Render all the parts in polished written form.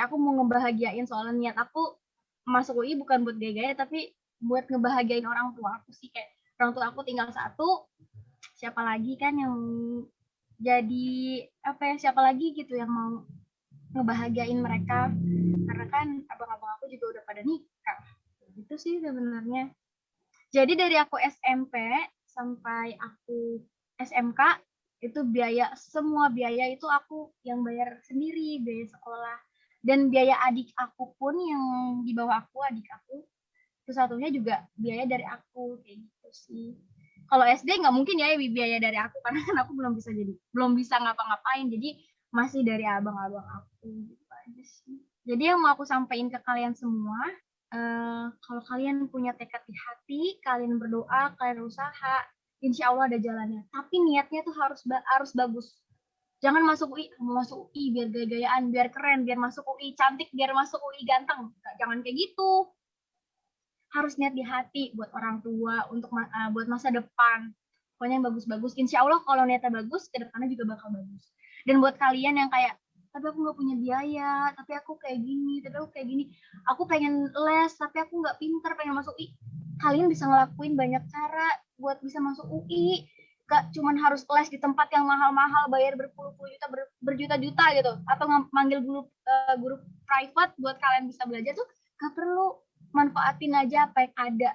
kayak aku mau ngebahagiain, soalnya niat aku masuk UI bukan buat gaya-gaya, tapi buat ngebahagiain orang tua aku sih. Kayak orang tua aku tinggal satu, siapa lagi kan yang jadi siapa lagi gitu yang mau ngebahagiain mereka, karena kan abang-abang aku juga udah pada nikah. Gitu sih sebenarnya. Jadi dari aku SMP sampai aku SMK itu semua biaya itu aku yang bayar sendiri, biaya sekolah. Dan biaya adik aku pun yang di bawah aku, adik aku, itu satunya juga biaya dari aku, kayak gitu sih. Kalau SD nggak mungkin ya biaya dari aku, karena kan aku belum bisa ngapa-ngapain, jadi masih dari abang-abang aku gitu aja sih. Jadi yang mau aku sampaikan ke kalian semua, kalau kalian punya tekad di hati, kalian berdoa, kalian usaha, insya Allah ada jalannya. Tapi niatnya tuh harus bagus. Jangan masuk UI, mau masuk UI biar gaya-gayaan, biar keren, biar masuk UI cantik, biar masuk UI ganteng. Jangan kayak gitu. Harus niat di hati buat orang tua, buat masa depan. Pokoknya yang bagus-bagus. Insya Allah kalau niatnya bagus, ke depannya juga bakal bagus. Dan buat kalian yang kayak, tapi aku nggak punya biaya, tapi aku kayak gini, aku pengen les, tapi aku nggak pinter, pengen masuk UI. Kalian bisa ngelakuin banyak cara buat bisa masuk UI. Gak cuman harus les di tempat yang mahal-mahal, bayar berpuluh-puluh juta, berjuta-juta gitu, atau manggil guru private buat kalian bisa belajar tuh, gak perlu. Manfaatin aja apa yang ada.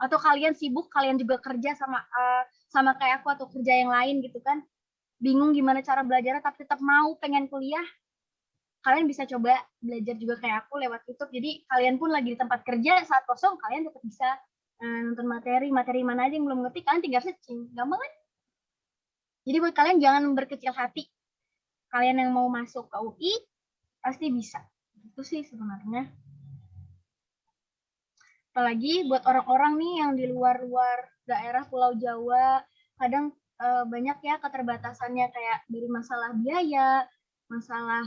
Atau kalian sibuk, kalian juga kerja sama kayak aku atau kerja yang lain gitu kan, bingung gimana cara belajar tapi tetap mau pengen kuliah, kalian bisa coba belajar juga kayak aku lewat YouTube. Jadi kalian pun lagi di tempat kerja saat kosong, kalian tetap bisa nonton materi mana aja yang belum ngerti, kalian tinggal searching, gampang kan? Jadi buat kalian jangan berkecil hati, kalian yang mau masuk ke UI pasti bisa. Itu sih sebenarnya. Apalagi buat orang-orang nih yang di luar-luar daerah Pulau Jawa, kadang banyak ya keterbatasannya, kayak dari masalah biaya, masalah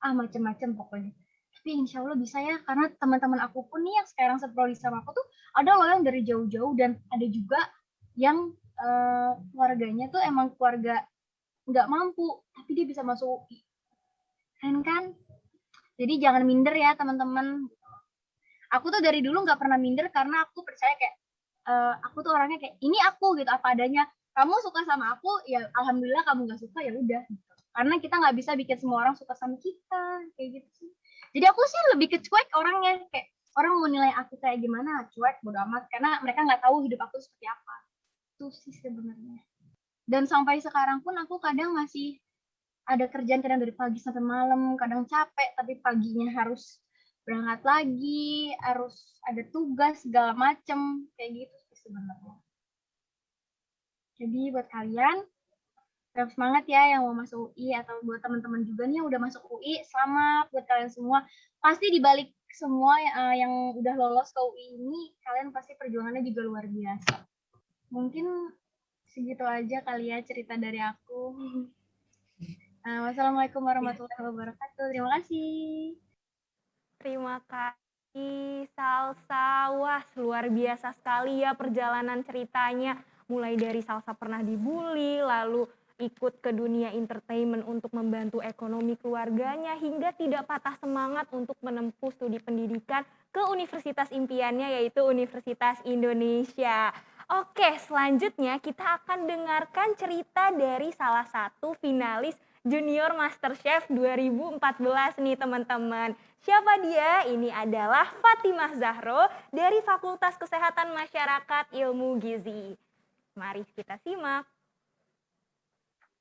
macam-macam pokoknya. Tapi insya Allah bisa ya, karena teman-teman aku pun nih yang sekarang seprodi sama aku tuh, ada loh yang dari jauh-jauh, dan ada juga yang keluarganya tuh emang keluarga nggak mampu, tapi dia bisa masuk UI. Keren kan? Jadi jangan minder ya teman-teman. Aku tuh dari dulu nggak pernah minder, karena aku percaya kayak aku tuh orangnya kayak ini aku gitu, apa adanya. Kamu suka sama aku ya alhamdulillah, kamu nggak suka ya udah gitu. Karena kita nggak bisa bikin semua orang suka sama kita, kayak gitu sih. Jadi aku sih lebih ke cuek orangnya, kayak orang mau nilai aku kayak gimana, cuek, bodo amat, karena mereka nggak tahu hidup aku seperti apa. Itu sih sebenarnya. Dan sampai sekarang pun aku kadang masih ada kerjaan, kadang dari pagi sampai malam, kadang capek, tapi paginya harus berangkat lagi, harus ada tugas segala macem, kayak gitu sih sebenarnya. Jadi buat kalian, tetap semangat ya yang mau masuk UI, atau buat teman-teman juga nih yang udah masuk UI, selamat buat kalian semua. Pasti dibalik semua yang udah lolos ke UI ini, kalian pasti perjuangannya juga luar biasa. Mungkin segitu aja kali ya cerita dari aku. Wassalamualaikum warahmatullahi wabarakatuh. Terima kasih. Terima kasih, Salsa. Wah, luar biasa sekali ya perjalanan ceritanya. Mulai dari Salsa pernah dibully, lalu ikut ke dunia entertainment untuk membantu ekonomi keluarganya, hingga tidak patah semangat untuk menempuh studi pendidikan ke universitas impiannya, yaitu Universitas Indonesia. Oke, selanjutnya kita akan dengarkan cerita dari salah satu finalis Junior MasterChef 2014 nih teman-teman. Siapa dia? Ini adalah Fatimah Zahro dari Fakultas Kesehatan Masyarakat Ilmu Gizi. Mari kita simak.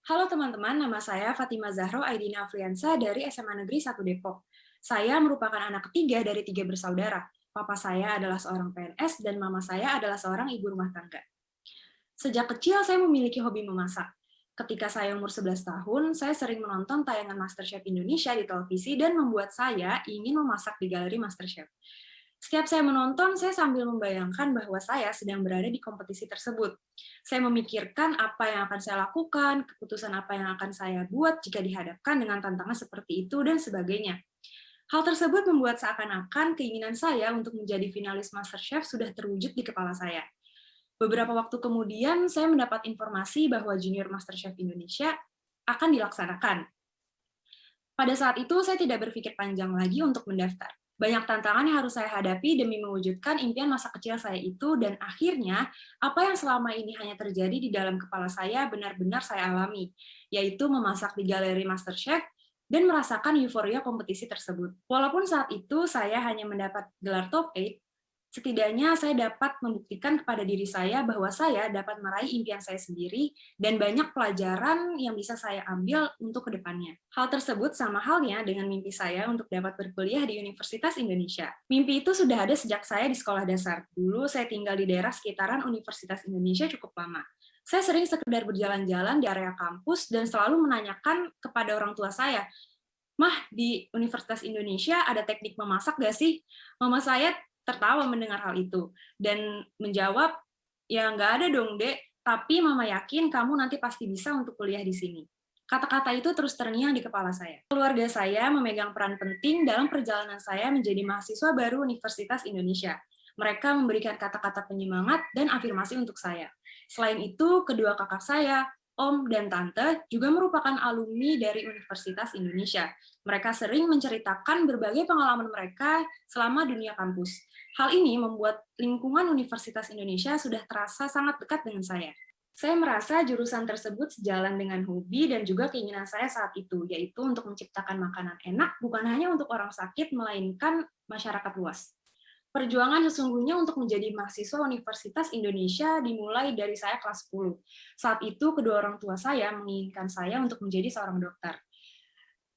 Halo teman-teman, nama saya Fatimah Zahro Aidina Afriansa dari SMA Negeri 1 Depok. Saya merupakan anak ketiga dari 3 bersaudara. Papa saya adalah seorang PNS dan mama saya adalah seorang ibu rumah tangga. Sejak kecil saya memiliki hobi memasak. Ketika saya umur 11 tahun, saya sering menonton tayangan MasterChef Indonesia di televisi dan membuat saya ingin memasak di galeri MasterChef. Setiap saya menonton, saya sambil membayangkan bahwa saya sedang berada di kompetisi tersebut. Saya memikirkan apa yang akan saya lakukan, keputusan apa yang akan saya buat jika dihadapkan dengan tantangan seperti itu, dan sebagainya. Hal tersebut membuat seakan-akan keinginan saya untuk menjadi finalis MasterChef sudah terwujud di kepala saya. Beberapa waktu kemudian, saya mendapat informasi bahwa Junior MasterChef Indonesia akan dilaksanakan. Pada saat itu, saya tidak berpikir panjang lagi untuk mendaftar. Banyak tantangan yang harus saya hadapi demi mewujudkan impian masa kecil saya itu, dan akhirnya apa yang selama ini hanya terjadi di dalam kepala saya benar-benar saya alami, yaitu memasak di galeri MasterChef dan merasakan euforia kompetisi tersebut. Walaupun saat itu saya hanya mendapat gelar top 8, setidaknya saya dapat membuktikan kepada diri saya bahwa saya dapat meraih impian saya sendiri dan banyak pelajaran yang bisa saya ambil untuk kedepannya. Hal tersebut sama halnya dengan mimpi saya untuk dapat berkuliah di Universitas Indonesia. Mimpi itu sudah ada sejak saya di sekolah dasar. Dulu saya tinggal di daerah sekitaran Universitas Indonesia cukup lama. Saya sering sekedar berjalan-jalan di area kampus dan selalu menanyakan kepada orang tua saya, "Mah, di Universitas Indonesia ada teknik memasak gak sih?" Mama saya tertawa mendengar hal itu dan menjawab, "Ya nggak ada dong, Dek, tapi Mama yakin kamu nanti pasti bisa untuk kuliah di sini." Kata-kata itu terus terngiang di kepala saya. Keluarga saya memegang peran penting dalam perjalanan saya menjadi mahasiswa baru Universitas Indonesia. Mereka memberikan kata-kata penyemangat dan afirmasi untuk saya. Selain itu, kedua kakak saya, Om dan Tante, juga merupakan alumni dari Universitas Indonesia. Mereka sering menceritakan berbagai pengalaman mereka selama dunia kampus. Hal ini membuat lingkungan Universitas Indonesia sudah terasa sangat dekat dengan saya. Saya merasa jurusan tersebut sejalan dengan hobi dan juga keinginan saya saat itu, yaitu untuk menciptakan makanan enak bukan hanya untuk orang sakit, melainkan masyarakat luas. Perjuangan sesungguhnya untuk menjadi mahasiswa Universitas Indonesia dimulai dari saya kelas 10. Saat itu, kedua orang tua saya menginginkan saya untuk menjadi seorang dokter.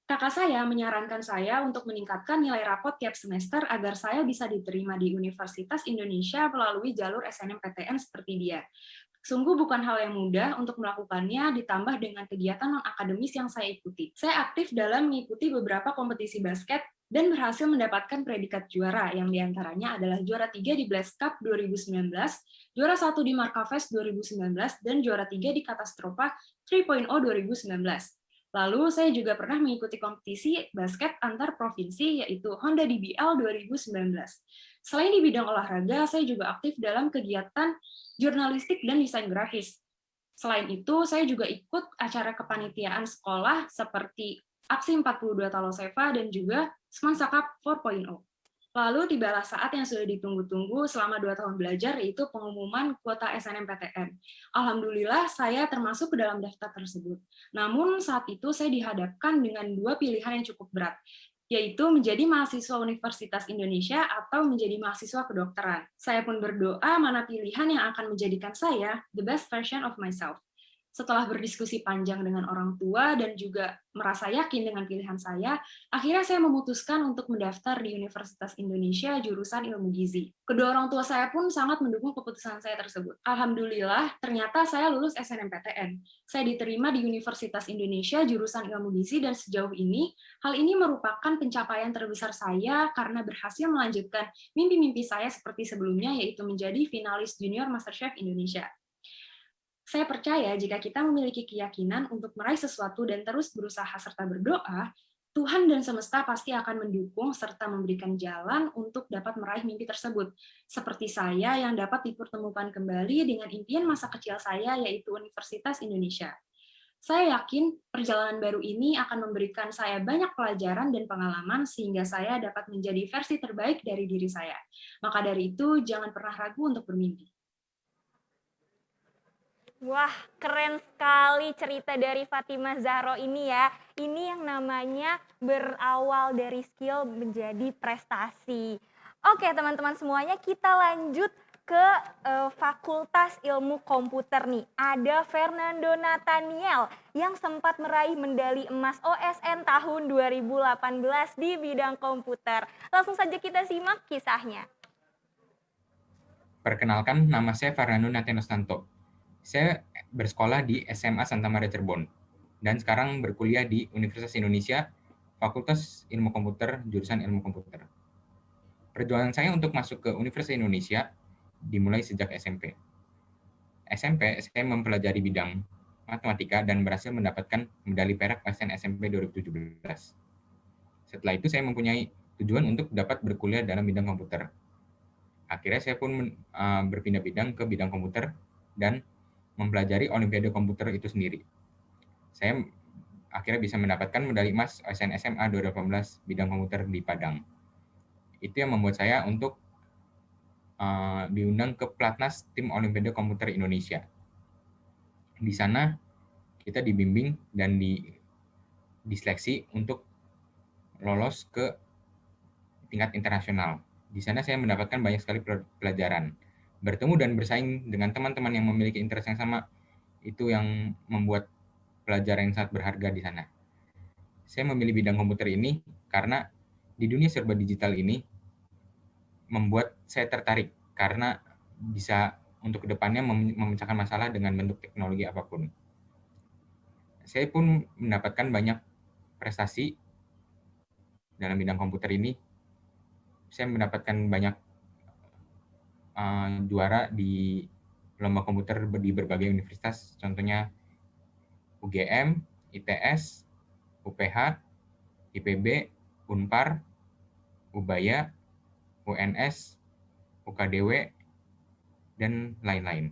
Kakak saya menyarankan saya untuk meningkatkan nilai rapot tiap semester agar saya bisa diterima di Universitas Indonesia melalui jalur SNMPTN seperti dia. Sungguh bukan hal yang mudah untuk melakukannya, ditambah dengan kegiatan non-akademis yang saya ikuti. Saya aktif dalam mengikuti beberapa kompetisi basket dan berhasil mendapatkan predikat juara, yang diantaranya adalah juara 3 di Blast Cup 2019, juara 1 di Markafest 2019, dan juara 3 di Katastrofa 3.0 2019. Lalu saya juga pernah mengikuti kompetisi basket antar provinsi, yaitu Honda DBL 2019. Selain di bidang olahraga, saya juga aktif dalam kegiatan jurnalistik dan desain grafis. Selain itu, saya juga ikut acara kepanitiaan sekolah seperti Aksi 42 Taloseva dan juga Semansa Cup 4.0. Lalu tibalah saat yang sudah ditunggu-tunggu selama 2 tahun belajar, yaitu pengumuman kuota SNMPTN. Alhamdulillah, saya termasuk ke dalam daftar tersebut. Namun saat itu saya dihadapkan dengan dua pilihan yang cukup berat, yaitu menjadi mahasiswa Universitas Indonesia atau menjadi mahasiswa kedokteran. Saya pun berdoa mana pilihan yang akan menjadikan saya the best version of myself. Setelah berdiskusi panjang dengan orang tua dan juga merasa yakin dengan pilihan saya, akhirnya saya memutuskan untuk mendaftar di Universitas Indonesia jurusan Ilmu Gizi. Kedua orang tua saya pun sangat mendukung keputusan saya tersebut. Alhamdulillah, ternyata saya lulus SNMPTN. Saya diterima di Universitas Indonesia jurusan Ilmu Gizi dan sejauh ini, hal ini merupakan pencapaian terbesar saya karena berhasil melanjutkan mimpi-mimpi saya seperti sebelumnya, yaitu menjadi finalis Junior MasterChef Indonesia. Saya percaya jika kita memiliki keyakinan untuk meraih sesuatu dan terus berusaha serta berdoa, Tuhan dan semesta pasti akan mendukung serta memberikan jalan untuk dapat meraih mimpi tersebut. Seperti saya yang dapat dipertemukan kembali dengan impian masa kecil saya, yaitu Universitas Indonesia. Saya yakin perjalanan baru ini akan memberikan saya banyak pelajaran dan pengalaman sehingga saya dapat menjadi versi terbaik dari diri saya. Maka dari itu, jangan pernah ragu untuk bermimpi. Wah, keren sekali cerita dari Fatimah Zahro ini ya. Ini yang namanya berawal dari skill menjadi prestasi. Oke teman-teman semuanya, kita lanjut ke Fakultas Ilmu Komputer nih. Ada Fernando Nathaniel yang sempat meraih medali emas OSN tahun 2018 di bidang komputer. Langsung saja kita simak kisahnya. Perkenalkan, nama saya Fernando Nathaniel Santo. Saya bersekolah di SMA Santa Maria Cirebon dan sekarang berkuliah di Universitas Indonesia, Fakultas Ilmu Komputer, jurusan Ilmu Komputer. Perjuangan saya untuk masuk ke Universitas Indonesia dimulai sejak SMP. SMP, saya mempelajari bidang matematika dan berhasil mendapatkan medali perak ASEAN SMP 2017. Setelah itu, saya mempunyai tujuan untuk dapat berkuliah dalam bidang komputer. Akhirnya saya pun berpindah bidang ke bidang komputer dan mempelajari Olimpiade komputer itu sendiri. Saya akhirnya bisa mendapatkan medali emas ASEAN SMA 2018 bidang komputer di Padang. Itu yang membuat saya untuk diundang ke Platnas Tim Olimpiade Komputer Indonesia. Di sana kita dibimbing dan diseleksi untuk lolos ke tingkat internasional. Di sana saya mendapatkan banyak sekali pelajaran. Bertemu dan bersaing dengan teman-teman yang memiliki interest yang sama, itu yang membuat pelajaran yang sangat berharga di sana. Saya memilih bidang komputer ini karena di dunia serba digital ini membuat saya tertarik karena bisa untuk kedepannya memecahkan masalah dengan bentuk teknologi apapun. Saya pun mendapatkan banyak prestasi dalam bidang komputer ini. Saya mendapatkan banyak juara di lomba komputer di berbagai universitas, contohnya UGM, ITS, UPH, IPB, Unpar, Ubaya, UNS, UKDW, dan lain-lain.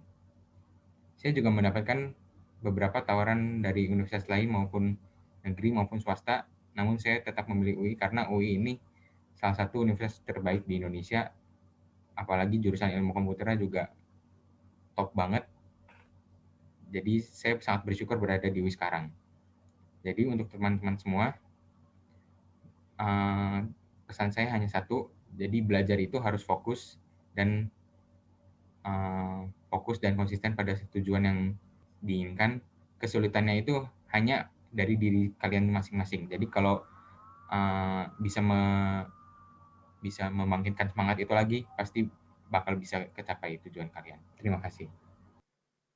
Saya juga mendapatkan beberapa tawaran dari universitas lain maupun negeri maupun swasta, namun saya tetap memilih UI karena UI ini salah satu universitas terbaik di Indonesia, apalagi jurusan ilmu komputernya juga top banget. Jadi saya sangat bersyukur berada di UI sekarang. Jadi untuk teman-teman semua, pesan saya hanya satu, jadi belajar itu harus fokus dan konsisten pada tujuan yang diinginkan. Kesulitannya itu hanya dari diri kalian masing-masing. Jadi kalau bisa membangkitkan semangat itu lagi, pasti bakal bisa kecapai tujuan kalian. Terima kasih.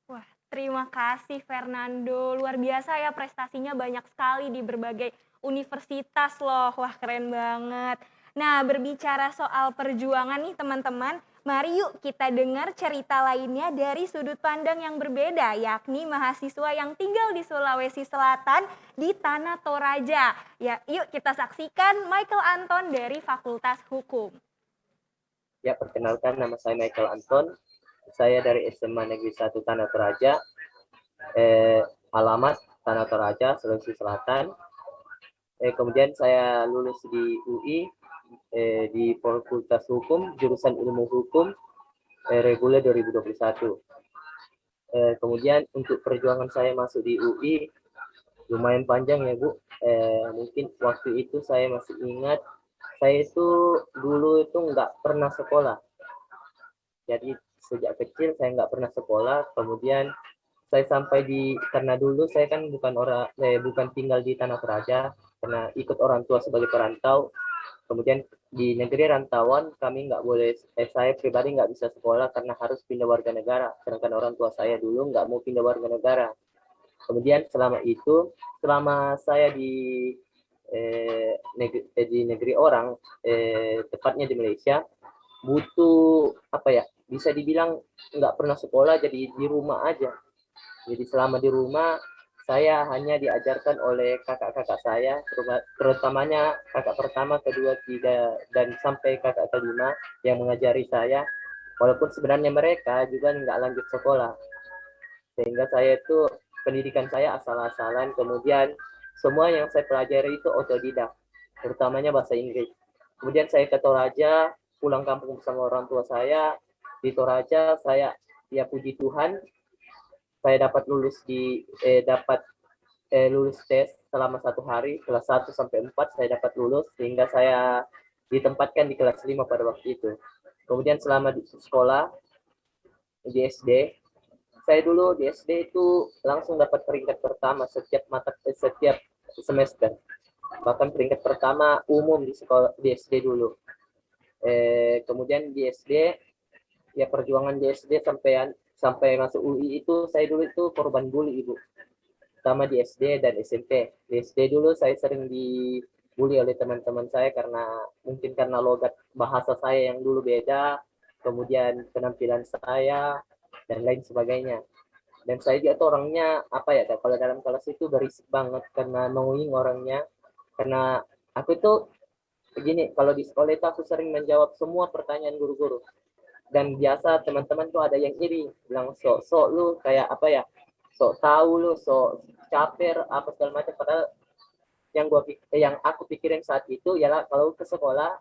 Wah, terima kasih Fernando. Luar biasa ya, prestasinya banyak sekali di berbagai universitas loh. Wah, keren banget. Nah, berbicara soal perjuangan nih teman-teman, mari yuk kita dengar cerita lainnya dari sudut pandang yang berbeda, yakni mahasiswa yang tinggal di Sulawesi Selatan di Tanah Toraja. Ya, yuk kita saksikan Michael Anton dari Fakultas Hukum. Ya, perkenalkan, nama saya Michael Anton. Saya dari SMA Negeri 1 Tanah Toraja, alamat Tanah Toraja, Sulawesi Selatan. Kemudian saya lulus di UI, di Fakultas Hukum, jurusan Ilmu Hukum, reguler 2021. Kemudian untuk perjuangan saya masuk di UI, lumayan panjang ya Bu. Mungkin waktu itu saya masih ingat, saya itu dulu itu nggak pernah sekolah. Jadi sejak kecil saya nggak pernah sekolah. Kemudian saya sampai karena dulu saya kan bukan tinggal di Tanah Toraja, karena ikut orang tua sebagai perantau. Kemudian di negeri rantauan kami nggak boleh, saya pribadi nggak bisa sekolah karena harus pindah warga negara. Sedangkan orang tua saya dulu nggak mau pindah warga negara. Kemudian selama saya di negeri orang, tepatnya di Malaysia, butuh bisa dibilang nggak pernah sekolah, jadi di rumah aja. Jadi selama di rumah saya hanya diajarkan oleh kakak-kakak saya, terutamanya kakak pertama, kedua, tiga, dan sampai kakak kelima yang mengajari saya. Walaupun sebenarnya mereka juga nggak lanjut sekolah, sehingga saya itu pendidikan saya asal-asalan. Kemudian semua yang saya pelajari itu otodidak, terutamanya bahasa Inggris. Kemudian saya ke Toraja, pulang kampung bersama orang tua saya. Di Toraja saya, ya puji Tuhan, saya dapat lulus lulus tes selama 1 hari, kelas 1 sampai 4 saya dapat lulus, sehingga saya ditempatkan di kelas 5 pada waktu itu. Kemudian selama di sekolah di SD, saya dulu di SD itu langsung dapat peringkat pertama setiap semester. Bahkan peringkat pertama umum di sekolah di SD dulu. Kemudian di SD, ya perjuangan di SD sampai masuk UI itu, saya dulu itu korban bully Ibu. Sama di SD dan SMP. Di SD dulu saya sering dibully oleh teman-teman saya mungkin karena logat bahasa saya yang dulu beda, kemudian penampilan saya dan lain sebagainya. Dan saya juga tuh orangnya kalau dalam kelas itu berisik banget karena annoying orangnya. Karena aku tuh begini, kalau di sekolah itu aku sering menjawab semua pertanyaan guru-guru. Dan biasa teman-teman tuh ada yang iri, bilang sok lu kayak sok tahu lu, sok caper apa segala macam. Padahal yang aku pikirin saat itu ialah kalau ke sekolah,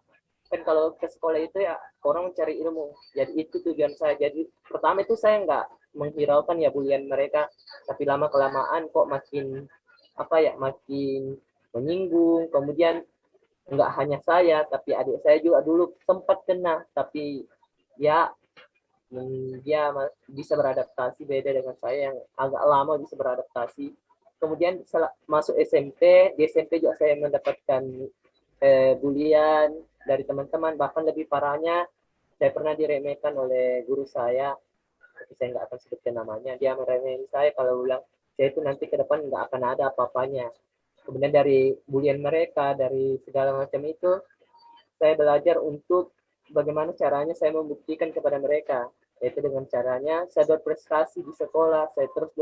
kan kalau ke sekolah itu ya orang mencari ilmu. Jadi itu tujuan saya. Jadi pertama itu saya nggak menghiraukan ya bulian mereka, tapi lama kelamaan kok makin makin menyinggung. Kemudian nggak hanya saya, tapi adik saya juga dulu sempat kena, tapi ya dia bisa beradaptasi, beda dengan saya yang agak lama bisa beradaptasi. Kemudian masuk SMP, di SMP juga saya mendapatkan bulian dari teman-teman, bahkan lebih parahnya saya pernah diremehkan oleh guru saya, tapi saya nggak akan sebutkan namanya. Dia meremehin saya kalau bilang saya itu nanti ke depan nggak akan ada apa-apanya. Kemudian dari bulian mereka, dari segala macam itu, saya belajar untuk bagaimana caranya saya membuktikan kepada mereka, yaitu dengan caranya saya berprestasi di sekolah, saya terus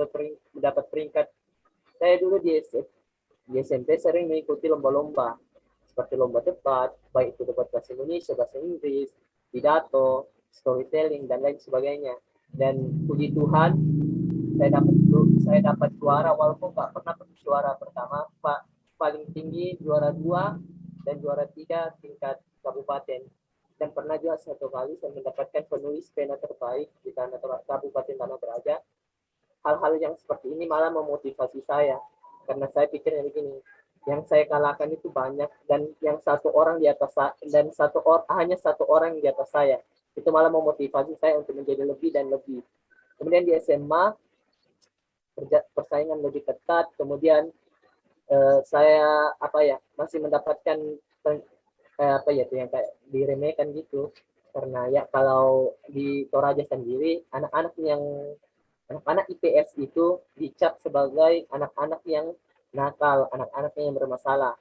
mendapat peringkat. Saya dulu di SMP sering mengikuti lomba-lomba, seperti lomba debat, baik itu debat bahasa Indonesia, bahasa Inggris, pidato, storytelling, dan lain sebagainya. Dan puji Tuhan, saya dapat juara, walaupun nggak pernah juara pertama, paling tinggi juara 2 dan juara 3 tingkat kabupaten. Dan pernah juga satu kali saya mendapatkan penulis pena terbaik di Kabupaten Tanah Toraja. Hal-hal yang seperti ini malah memotivasi saya, karena saya pikirnya begini, yang saya kalahkan itu banyak, dan yang satu orang di atas dan hanya satu orang di atas saya, itu malah memotivasi saya untuk menjadi lebih dan lebih. Kemudian di SMA persaingan lebih ketat, kemudian saya masih mendapatkan yang kayak diremehkan gitu, karena ya kalau di Toraja sendiri anak-anak IPS itu dicap sebagai anak-anak yang nakal, anak-anak yang bermasalah.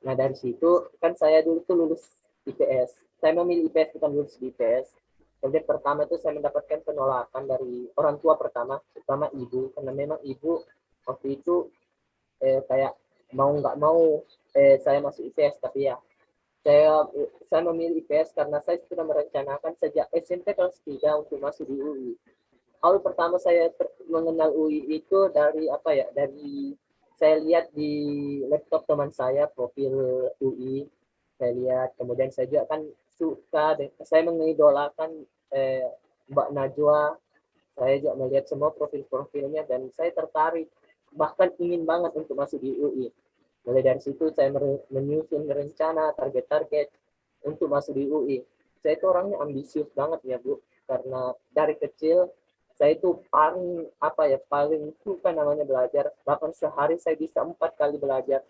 Nah dari situ kan saya dulu tuh lulus IPS, saya memilih IPS bukan lulus di IPS. Kemudian pertama itu saya mendapatkan penolakan dari orang tua pertama, terutama ibu, karena memang ibu waktu itu kayak mau nggak mau saya masuk IPS, tapi ya saya memilih IPS karena saya sudah merencanakan sejak SMP kelas 3 untuk masuk di UI. Awal pertama saya mengenal UI itu dari saya lihat di laptop teman saya profil UI, saya lihat, kemudian saya juga kan suka, saya mengidolakan Mbak Najwa, saya juga melihat semua profil-profilnya dan saya tertarik, bahkan ingin banget untuk masuk di UI. Mulai dari situ saya menyusun rencana, target-target untuk masuk di UI. Saya itu orangnya ambisius banget ya Bu, karena dari kecil saya itu paling suka namanya belajar. Bahkan sehari saya bisa 4 kali belajar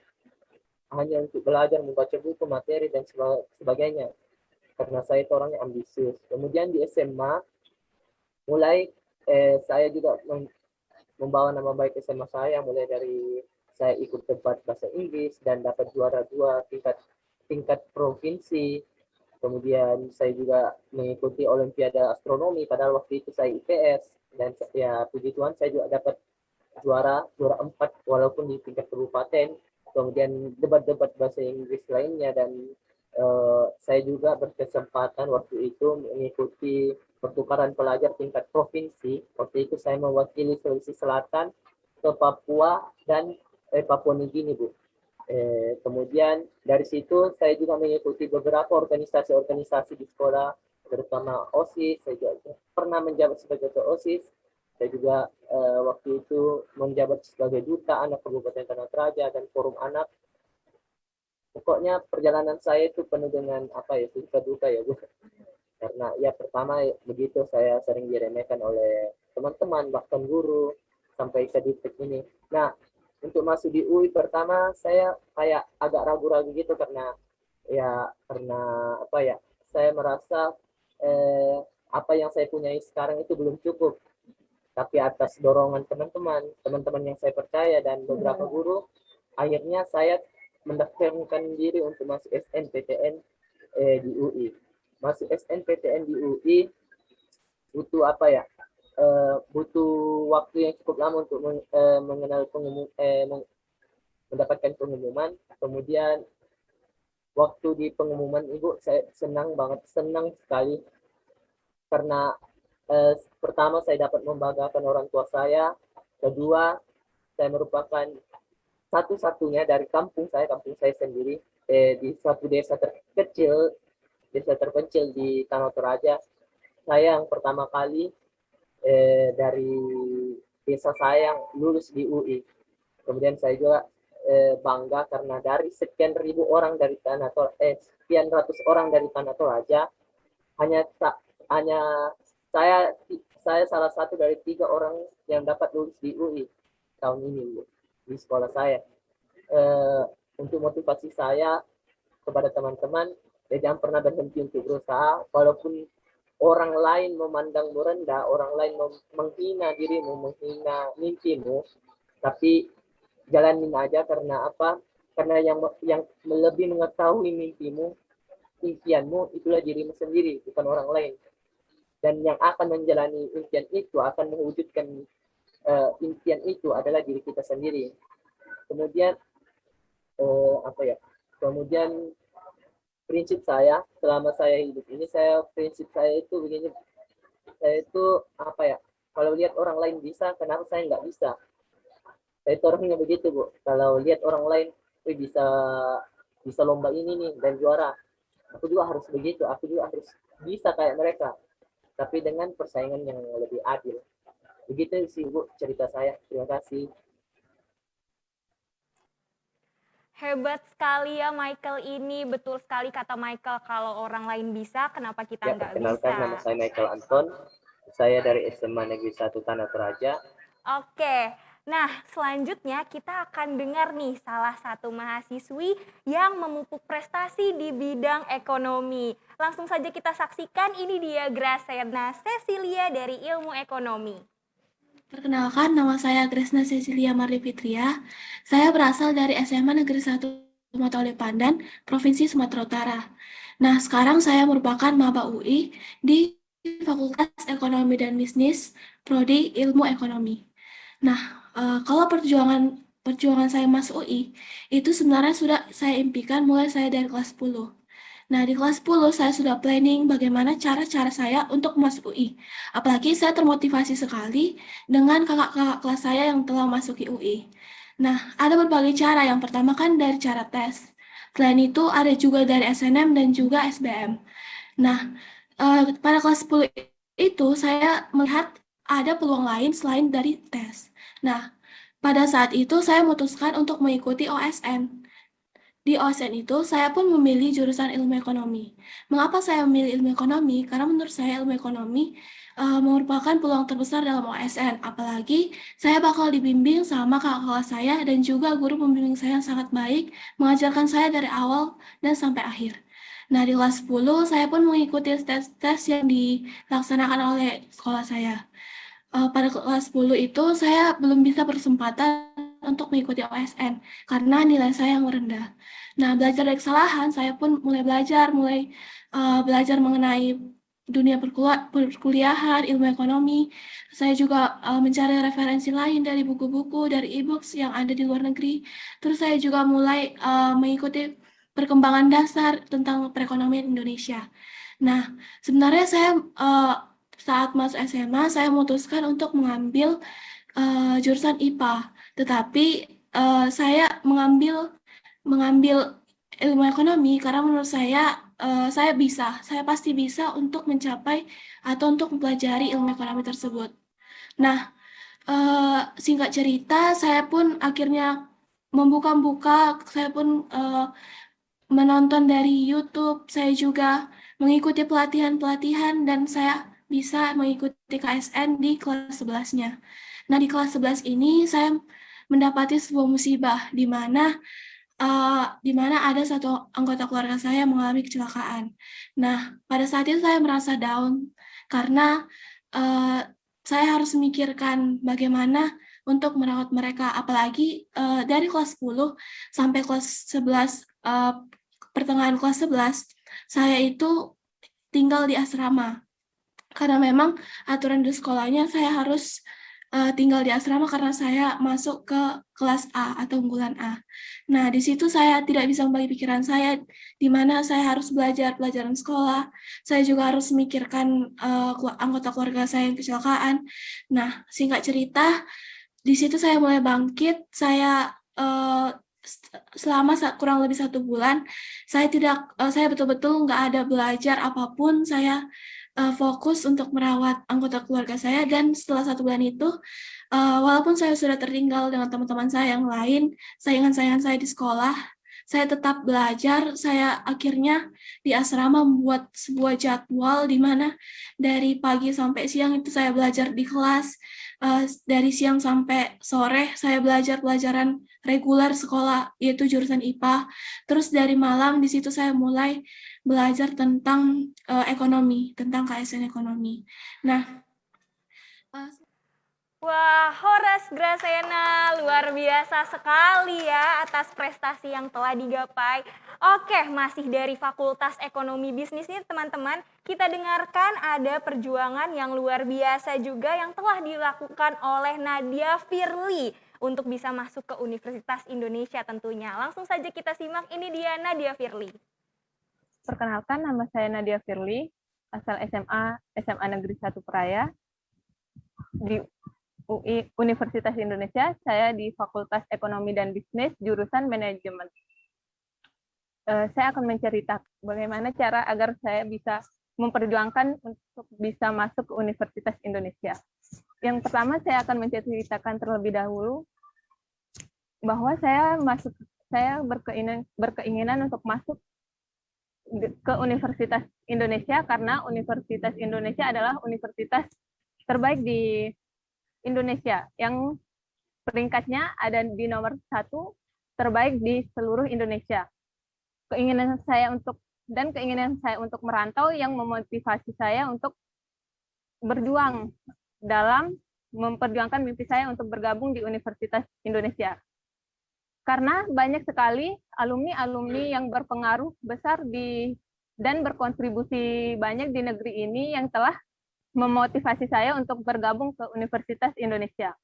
hanya untuk belajar, membaca buku, materi dan sebagainya, karena saya itu orangnya ambisius. Kemudian di SMA mulai saya juga membawa nama baik SMA saya, mulai dari saya ikut debat bahasa Inggris dan dapat juara 2 tingkat provinsi. Kemudian saya juga mengikuti Olimpiade Astronomi, padahal waktu itu saya IPS, dan ya puji Tuhan saya juga dapat juara 4 walaupun di tingkat kabupaten. Kemudian debat-debat bahasa Inggris lainnya, dan saya juga berkesempatan waktu itu mengikuti pertukaran pelajar tingkat provinsi. Waktu itu saya mewakili Sulawesi Selatan ke Papua dan Papua Nugini, Bu. Kemudian dari situ saya juga mengikuti beberapa organisasi-organisasi di sekolah, terutama OSIS. Saya juga pernah menjabat sebagai ketua OSIS. Saya juga waktu itu menjabat sebagai duta anak Kabupaten Tanah Toraja dan forum anak. Pokoknya perjalanan saya itu penuh dengan suka duka ya Bu. Karena ya pertama begitu, saya sering diremehkan oleh teman-teman, bahkan guru, sampai ke titik ini. Nah, untuk masuk di UI pertama saya kayak agak ragu-ragu gitu, karena saya merasa apa yang saya punyai sekarang itu belum cukup. Tapi atas dorongan teman-teman yang saya percaya dan beberapa guru, akhirnya saya mendaftarkan diri untuk masuk SNPTN di UI. Masuk SNPTN di UI butuh butuh waktu yang cukup lama untuk mendapatkan pengumuman. Kemudian waktu di pengumuman Ibu, saya senang sekali, karena pertama saya dapat membanggakan orang tua saya, Kedua, saya merupakan satu-satunya dari kampung saya sendiri, di satu desa terpencil di Tanah Toraja. Saya yang pertama kali dari desa saya yang lulus di UI. Kemudian saya juga bangga karena dari sekian ribu orang dari sekian ratus orang dari Tanah Toraja, hanya saya salah satu dari 3 orang yang dapat lulus di UI tahun ini, Bu, di sekolah saya. Untuk motivasi saya kepada teman-teman, jangan pernah berhenti untuk berusaha, walaupun orang lain memandangmu rendah, orang lain menghina dirimu, menghina mimpimu, tapi jalanin aja. Karena apa? Karena yang lebih mengetahui mimpimu, impianmu, itulah dirimu sendiri, bukan orang lain. Dan yang akan menjalani impian itu, akan mewujudkan impian itu adalah diri kita sendiri. Kemudian Kemudian prinsip saya selama saya hidup ini, prinsip saya itu begini. Saya itu kalau lihat orang lain bisa, kenapa saya nggak bisa? Saya itu orangnya begitu, Bu. Kalau lihat orang lain bisa lomba ini nih dan juara, aku juga harus begitu. Aku juga harus bisa kayak mereka, tapi dengan persaingan yang lebih adil. Begitu sih, Bu, cerita saya. Terima kasih. Hebat sekali ya Michael ini, betul sekali kata Michael, kalau orang lain bisa, kenapa kita nggak bisa? Perkenalkan, nama saya Michael Anton, saya dari SMA Negeri 1 Tanah Toraja. Oke, nah selanjutnya kita akan dengar nih salah satu mahasiswi yang memupuk prestasi di bidang ekonomi. Langsung saja kita saksikan, ini dia Graciana Cecilia dari Ilmu Ekonomi. Perkenalkan, nama saya Graciana Cecilia Marifitria. Saya berasal dari SMA Negeri 1 Matole Pandan, Provinsi Sumatera Utara. Nah, sekarang saya merupakan maba UI di Fakultas Ekonomi dan Bisnis, Prodi Ilmu Ekonomi. Nah, kalau perjuangan saya masuk UI, itu sebenarnya sudah saya impikan mulai saya dari kelas 10. Nah, di kelas 10 saya sudah planning bagaimana cara-cara saya untuk masuk UI. Apalagi saya termotivasi sekali dengan kakak-kakak kelas saya yang telah masuki UI. Nah, ada berbagai cara. Yang pertama kan dari cara tes. Selain itu ada juga dari SNM dan juga SBM. Nah, pada kelas 10 itu saya melihat ada peluang lain selain dari tes. Nah, pada saat itu saya memutuskan untuk mengikuti OSN. Di OSN itu, saya pun memilih jurusan ilmu ekonomi. Mengapa saya memilih ilmu ekonomi? Karena menurut saya ilmu ekonomi merupakan peluang terbesar dalam OSN. Apalagi saya bakal dibimbing sama kakak kelas saya dan juga guru pembimbing saya yang sangat baik, mengajarkan saya dari awal dan sampai akhir. Nah, di kelas 10, saya pun mengikuti tes-tes yang dilaksanakan oleh sekolah saya. Pada kelas 10 itu, saya belum bisa berkesempatan untuk mengikuti OSN karena nilai saya yang rendah. Nah, belajar dari kesalahan, saya pun mulai belajar mengenai dunia perkuliahan, ilmu ekonomi. Saya juga mencari referensi lain dari buku-buku, dari e-books yang ada di luar negeri. Terus saya juga mulai mengikuti perkembangan dasar tentang perekonomian Indonesia. Nah, sebenarnya saya saat masuk SMA, saya memutuskan untuk mengambil jurusan IPA. Tetapi saya mengambil ilmu ekonomi karena menurut saya pasti bisa untuk mencapai atau untuk mempelajari ilmu ekonomi tersebut. Nah, singkat cerita, saya pun akhirnya membuka-buka, saya pun menonton dari YouTube, saya juga mengikuti pelatihan-pelatihan dan saya bisa mengikuti KSN di kelas 11-nya. Nah, di kelas 11 ini saya mendapati sebuah musibah di mana ada satu anggota keluarga saya mengalami kecelakaan. Nah, pada saat itu saya merasa down karena saya harus memikirkan bagaimana untuk merawat mereka, apalagi dari kelas 10 sampai kelas 11, pertengahan kelas 11, saya itu tinggal di asrama. Karena memang aturan di sekolahnya saya harus tinggal di asrama karena saya masuk ke kelas A atau unggulan A. Nah, di situ saya tidak bisa membagi pikiran saya, di mana saya harus belajar pelajaran sekolah, saya juga harus memikirkan anggota keluarga saya yang kecelakaan. Nah, singkat cerita, di situ saya mulai bangkit. Saya selama kurang lebih 1 bulan, saya betul-betul nggak ada belajar apapun. Saya fokus untuk merawat anggota keluarga saya, dan setelah 1 bulan itu, walaupun saya sudah tertinggal dengan teman-teman saya yang lain, saingan-saingan saya di sekolah, saya tetap belajar. Saya akhirnya di asrama membuat sebuah jadwal di mana dari pagi sampai siang itu saya belajar di kelas. Dari siang sampai sore saya belajar pelajaran reguler sekolah, yaitu jurusan IPA. Terus dari malam di situ saya mulai belajar tentang ekonomi, tentang KSN ekonomi. Nah, Wah, Horas Gracena, luar biasa sekali ya atas prestasi yang telah digapai. Oke, masih dari Fakultas Ekonomi Bisnis nih teman-teman, kita dengarkan ada perjuangan yang luar biasa juga yang telah dilakukan oleh Nadia Firly untuk bisa masuk ke Universitas Indonesia tentunya. Langsung saja kita simak, ini dia Nadia Firly. Perkenalkan, nama saya Nadia Firly, asal SMA Negeri 1 Praia. Di UI Universitas Indonesia, saya di Fakultas Ekonomi dan Bisnis, jurusan Manajemen. Saya akan menceritakan bagaimana cara agar saya bisa memperjuangkan untuk bisa masuk ke Universitas Indonesia. Yang pertama, saya akan menceritakan terlebih dahulu bahwa saya berkeinginan untuk masuk ke Universitas Indonesia karena Universitas Indonesia adalah universitas terbaik di Indonesia, yang peringkatnya ada di nomor 1 terbaik di seluruh Indonesia. Keinginan saya untuk merantau yang memotivasi saya untuk berjuang dalam memperjuangkan mimpi saya untuk bergabung di Universitas Indonesia. Karena banyak sekali alumni-alumni yang berpengaruh besar dan berkontribusi banyak di negeri ini yang telah memotivasi saya untuk bergabung ke Universitas Indonesia.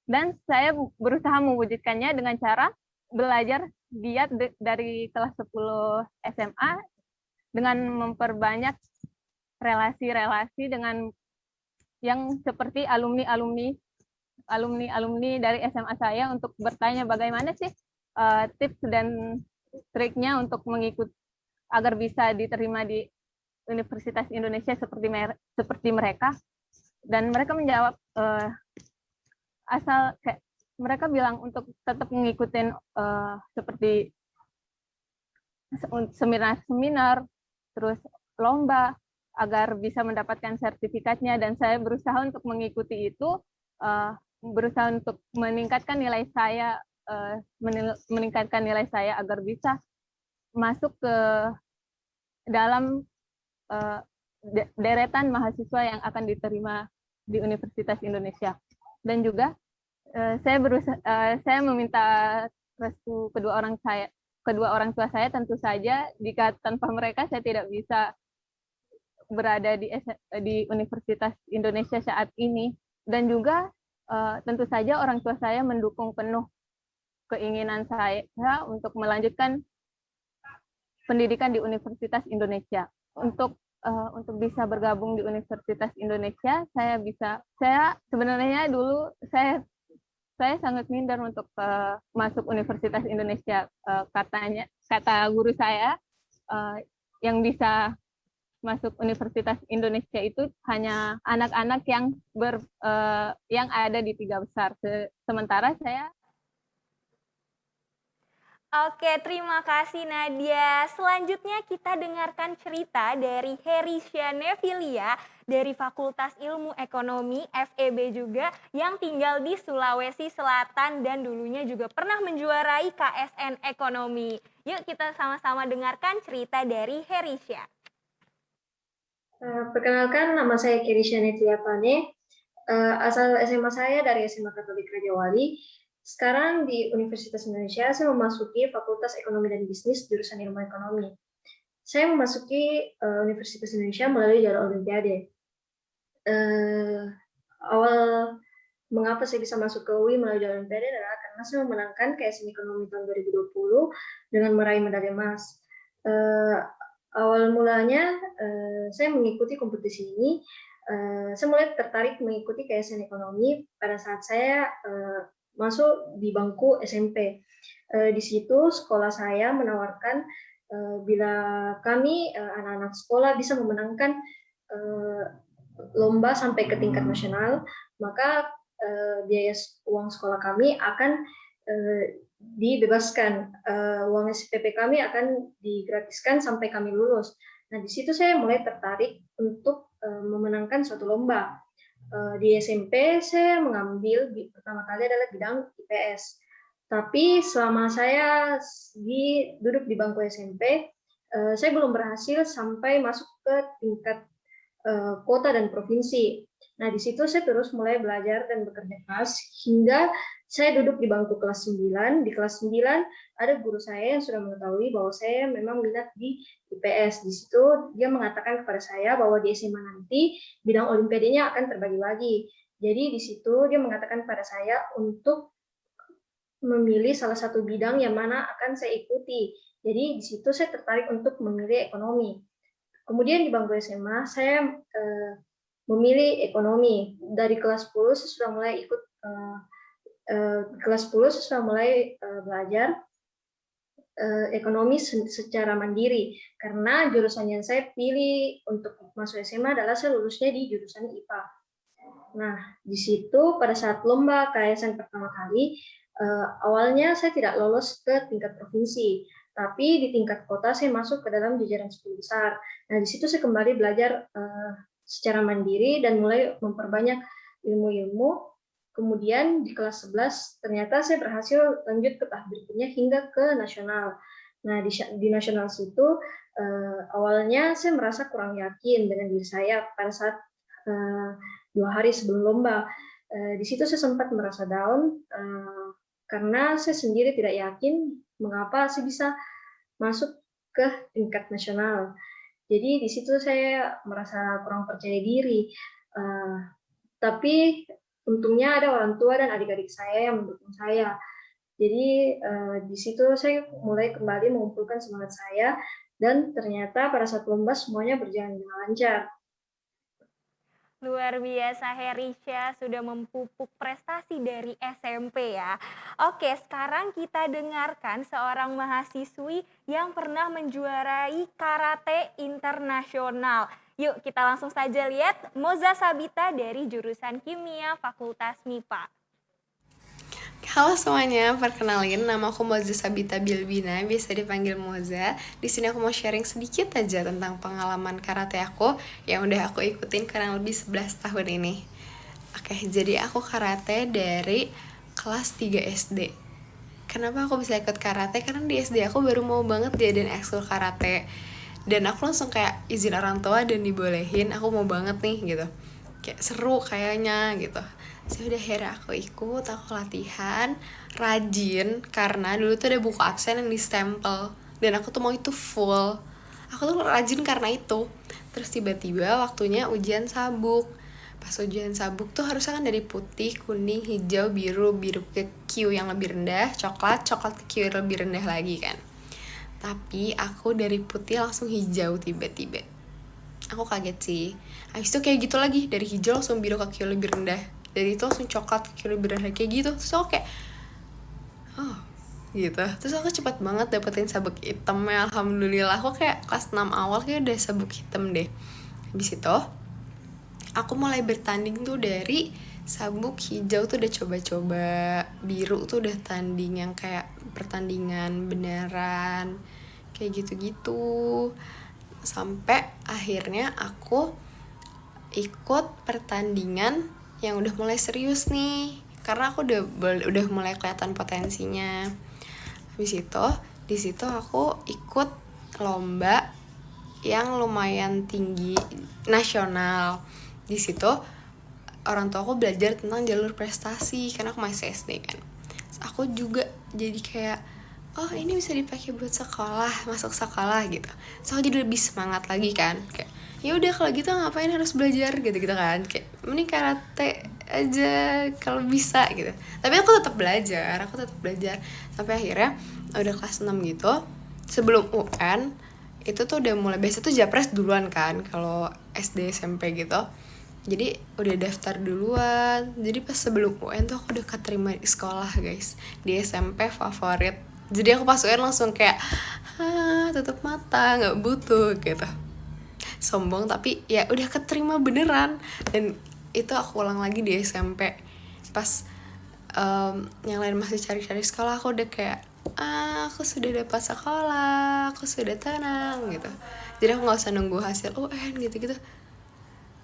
Dan saya berusaha mewujudkannya dengan cara belajar giat dari kelas 10 SMA dengan memperbanyak relasi-relasi dengan yang seperti alumni dari SMA saya untuk bertanya bagaimana sih tips dan triknya untuk mengikuti agar bisa diterima di Universitas Indonesia seperti mereka. Dan mereka menjawab mereka bilang untuk tetap mengikuti seperti seminar-seminar, terus lomba agar bisa mendapatkan sertifikatnya, dan saya berusaha untuk mengikuti itu, berusaha untuk meningkatkan nilai saya agar bisa masuk ke dalam deretan mahasiswa yang akan diterima di Universitas Indonesia. Dan juga saya meminta restu kedua orang tua saya. Tentu saja jika tanpa mereka saya tidak bisa berada di Universitas Indonesia saat ini. Dan juga tentu saja orang tua saya mendukung penuh keinginan saya untuk melanjutkan pendidikan di Universitas Indonesia. Untuk bisa bergabung di Universitas Indonesia, saya sebenarnya dulu saya sangat minder untuk masuk Universitas Indonesia. Kata guru saya, yang bisa masuk Universitas Indonesia itu hanya anak-anak yang ada di 3 besar. Sementara saya. Oke, terima kasih Nadia. Selanjutnya kita dengarkan cerita dari Herisha Nevilia dari Fakultas Ilmu Ekonomi, FEB juga, yang tinggal di Sulawesi Selatan dan dulunya juga pernah menjuarai KSN Ekonomi. Yuk kita sama-sama dengarkan cerita dari Herisha. Perkenalkan, nama saya Herisha Nevilia Pane. Asal SMA saya dari SMA Katolik Raja Wali. Sekarang di Universitas Indonesia, saya memasuki Fakultas Ekonomi dan Bisnis, jurusan Ilmu Ekonomi. Saya memasuki Universitas Indonesia melalui jalur Olimpiade. Awal mengapa saya bisa masuk ke UI melalui jalur Olimpiade adalah karena saya memenangkan KSN Ekonomi tahun 2020 dengan meraih medali emas. Awal mulanya saya mengikuti kompetisi ini saya mulai tertarik mengikuti KSN Ekonomi pada saat saya masuk di bangku SMP. Di situ sekolah saya menawarkan bila kami anak-anak sekolah bisa memenangkan lomba sampai ke tingkat nasional, maka biaya uang sekolah kami akan dibebaskan, uang SPP kami akan digratiskan sampai kami lulus. Nah, di situ saya mulai tertarik untuk memenangkan suatu lomba. Di SMP saya mengambil pertama kali adalah bidang IPS. Tapi selama saya duduk di bangku SMP, saya belum berhasil sampai masuk ke tingkat kota dan provinsi. Nah, di situ saya terus mulai belajar dan bekerja keras hingga saya duduk di bangku kelas 9. Di kelas 9 ada guru saya yang sudah mengetahui bahwa saya memang minat di IPS. Di situ dia mengatakan kepada saya bahwa di SMA nanti bidang olimpiadanya akan terbagi lagi. Jadi di situ dia mengatakan kepada saya untuk memilih salah satu bidang yang mana akan saya ikuti. Jadi di situ saya tertarik untuk memilih ekonomi. Kemudian di bangku SMA saya memilih ekonomi. Dari kelas 10 saya sudah mulai ikut kelas 10 saya sudah mulai belajar ekonomi secara mandiri, karena jurusan yang saya pilih untuk masuk SMA adalah saya lulusnya di jurusan IPA. Nah, di situ pada saat lomba KSN pertama kali, awalnya saya tidak lolos ke tingkat provinsi, tapi di tingkat kota saya masuk ke dalam jajaran 10 besar. Nah, di situ saya kembali belajar secara mandiri dan mulai memperbanyak ilmu-ilmu. Kemudian di kelas 11 ternyata saya berhasil lanjut ke tahap berikutnya hingga ke nasional. Nah, di nasional situ awalnya saya merasa kurang yakin dengan diri saya pada saat 2 hari sebelum lomba. Di situ saya sempat merasa down karena saya sendiri tidak yakin mengapa saya bisa masuk ke tingkat nasional. Jadi di situ saya merasa kurang percaya diri. Tapi untungnya ada orang tua dan adik-adik saya yang mendukung saya. Jadi di situ saya mulai kembali mengumpulkan semangat saya dan ternyata pada saat lomba semuanya berjalan dengan lancar. Luar biasa Herisha sudah memupuk prestasi dari SMP ya. Oke, sekarang kita dengarkan seorang mahasiswi yang pernah menjuarai karate internasional. Yuk kita langsung saja lihat Moza Sabita dari jurusan Kimia Fakultas MIPA. Halo semuanya, perkenalin nama aku Moza Sabita Bilbina, biasa dipanggil Moza. Di sini aku mau sharing sedikit aja tentang pengalaman karate aku yang udah aku ikutin kurang lebih 11 tahun ini. Oke, jadi aku karate dari kelas 3 SD. Kenapa aku bisa ikut karate? Karena di SD aku baru mau banget diadain ekskul karate. Dan aku langsung kayak izin orang tua dan dibolehin, aku mau banget nih gitu. Kayak seru kayaknya gitu. Udah akhirnya aku ikut, aku latihan, rajin, karena dulu tuh ada buku absen yang distempel, dan aku tuh mau itu full. Aku tuh rajin karena itu. Terus tiba-tiba waktunya ujian sabuk. Pas ujian sabuk tuh harusnya kan dari putih, kuning, hijau, biru ke Q yang lebih rendah, coklat ke Q yang lebih rendah lagi kan. Tapi aku dari putih langsung hijau tiba-tiba. Aku kaget sih. Habis itu kayak gitu lagi, dari hijau langsung biru ke Q lebih rendah. Dari itu langsung coklat ke Q lebih rendah kayak gitu. Terus aku kayak, oh gitu. Terus aku cepat banget dapetin sabuk hitamnya, alhamdulillah. Aku kayak kelas 6 awal kayak udah sabuk hitam deh. Habis itu aku mulai bertanding tuh dari sabuk hijau tuh udah coba-coba, biru tuh udah tanding yang kayak pertandingan beneran kayak gitu-gitu. Sampai akhirnya aku ikut pertandingan yang udah mulai serius nih, karena aku udah mulai kelihatan potensinya. Habis itu di situ aku ikut lomba yang lumayan tinggi nasional. Di situ orang tua aku belajar tentang jalur prestasi karena aku masih SD kan. Terus aku juga jadi kayak, oh ini bisa dipakai buat sekolah, masuk sekolah gitu. So aku jadi lebih semangat lagi kan, kayak ya udah kalau gitu ngapain harus belajar gitu kan, kayak mending karate aja kalau bisa gitu. Tapi aku tetap belajar sampai akhirnya udah kelas 6 gitu. Sebelum UN itu tuh udah mulai biasa tuh japres duluan kan kalau SD SMP gitu. Jadi udah daftar duluan. Jadi pas sebelum UN tuh aku udah keterima di sekolah guys, di SMP favorit. Jadi aku pas UN langsung kayak tutup mata, nggak butuh gitu. Sombong tapi ya udah keterima beneran. Dan itu aku ulang lagi di SMP pas yang lain masih cari-cari sekolah, aku udah kayak aku sudah dapat sekolah, aku sudah tenang gitu. Jadi aku nggak usah nunggu hasil UN gitu-gitu.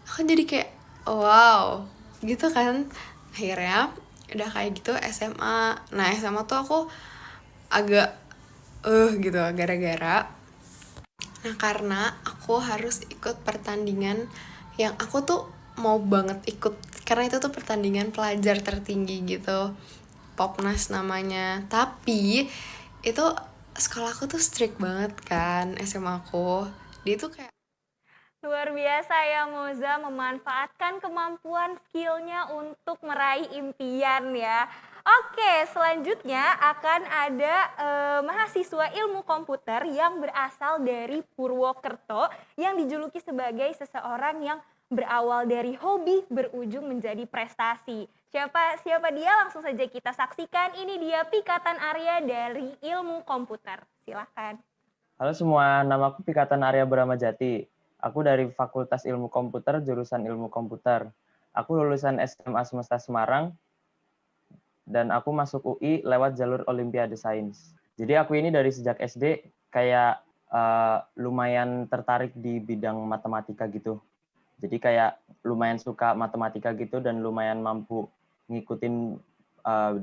Aku jadi kayak wow gitu kan. Akhirnya udah kayak gitu SMA. Nah SMA tuh aku agak gitu gara-gara karena aku harus ikut pertandingan yang aku tuh mau banget ikut, karena itu tuh pertandingan pelajar tertinggi gitu, Popnas namanya. Tapi itu sekolahku tuh strict banget kan, SMA aku. Dia tuh kayak Luar biasa ya Moza memanfaatkan kemampuan skillnya untuk meraih impian ya. Oke, selanjutnya akan ada mahasiswa ilmu komputer yang berasal dari Purwokerto yang dijuluki sebagai seseorang yang berawal dari hobi berujung menjadi prestasi. Siapa dia? Langsung saja kita saksikan. Ini dia Pikatan Arya dari ilmu komputer. Silahkan. Halo semua, nama aku Pikatan Arya Bramajati. Aku dari Fakultas Ilmu Komputer, jurusan Ilmu Komputer. Aku lulusan SMA Semesta Semarang, dan aku masuk UI lewat jalur Olimpiade Sains. Jadi aku ini dari sejak SD kayak lumayan tertarik di bidang matematika gitu. Jadi kayak lumayan suka matematika gitu dan lumayan mampu ngikutin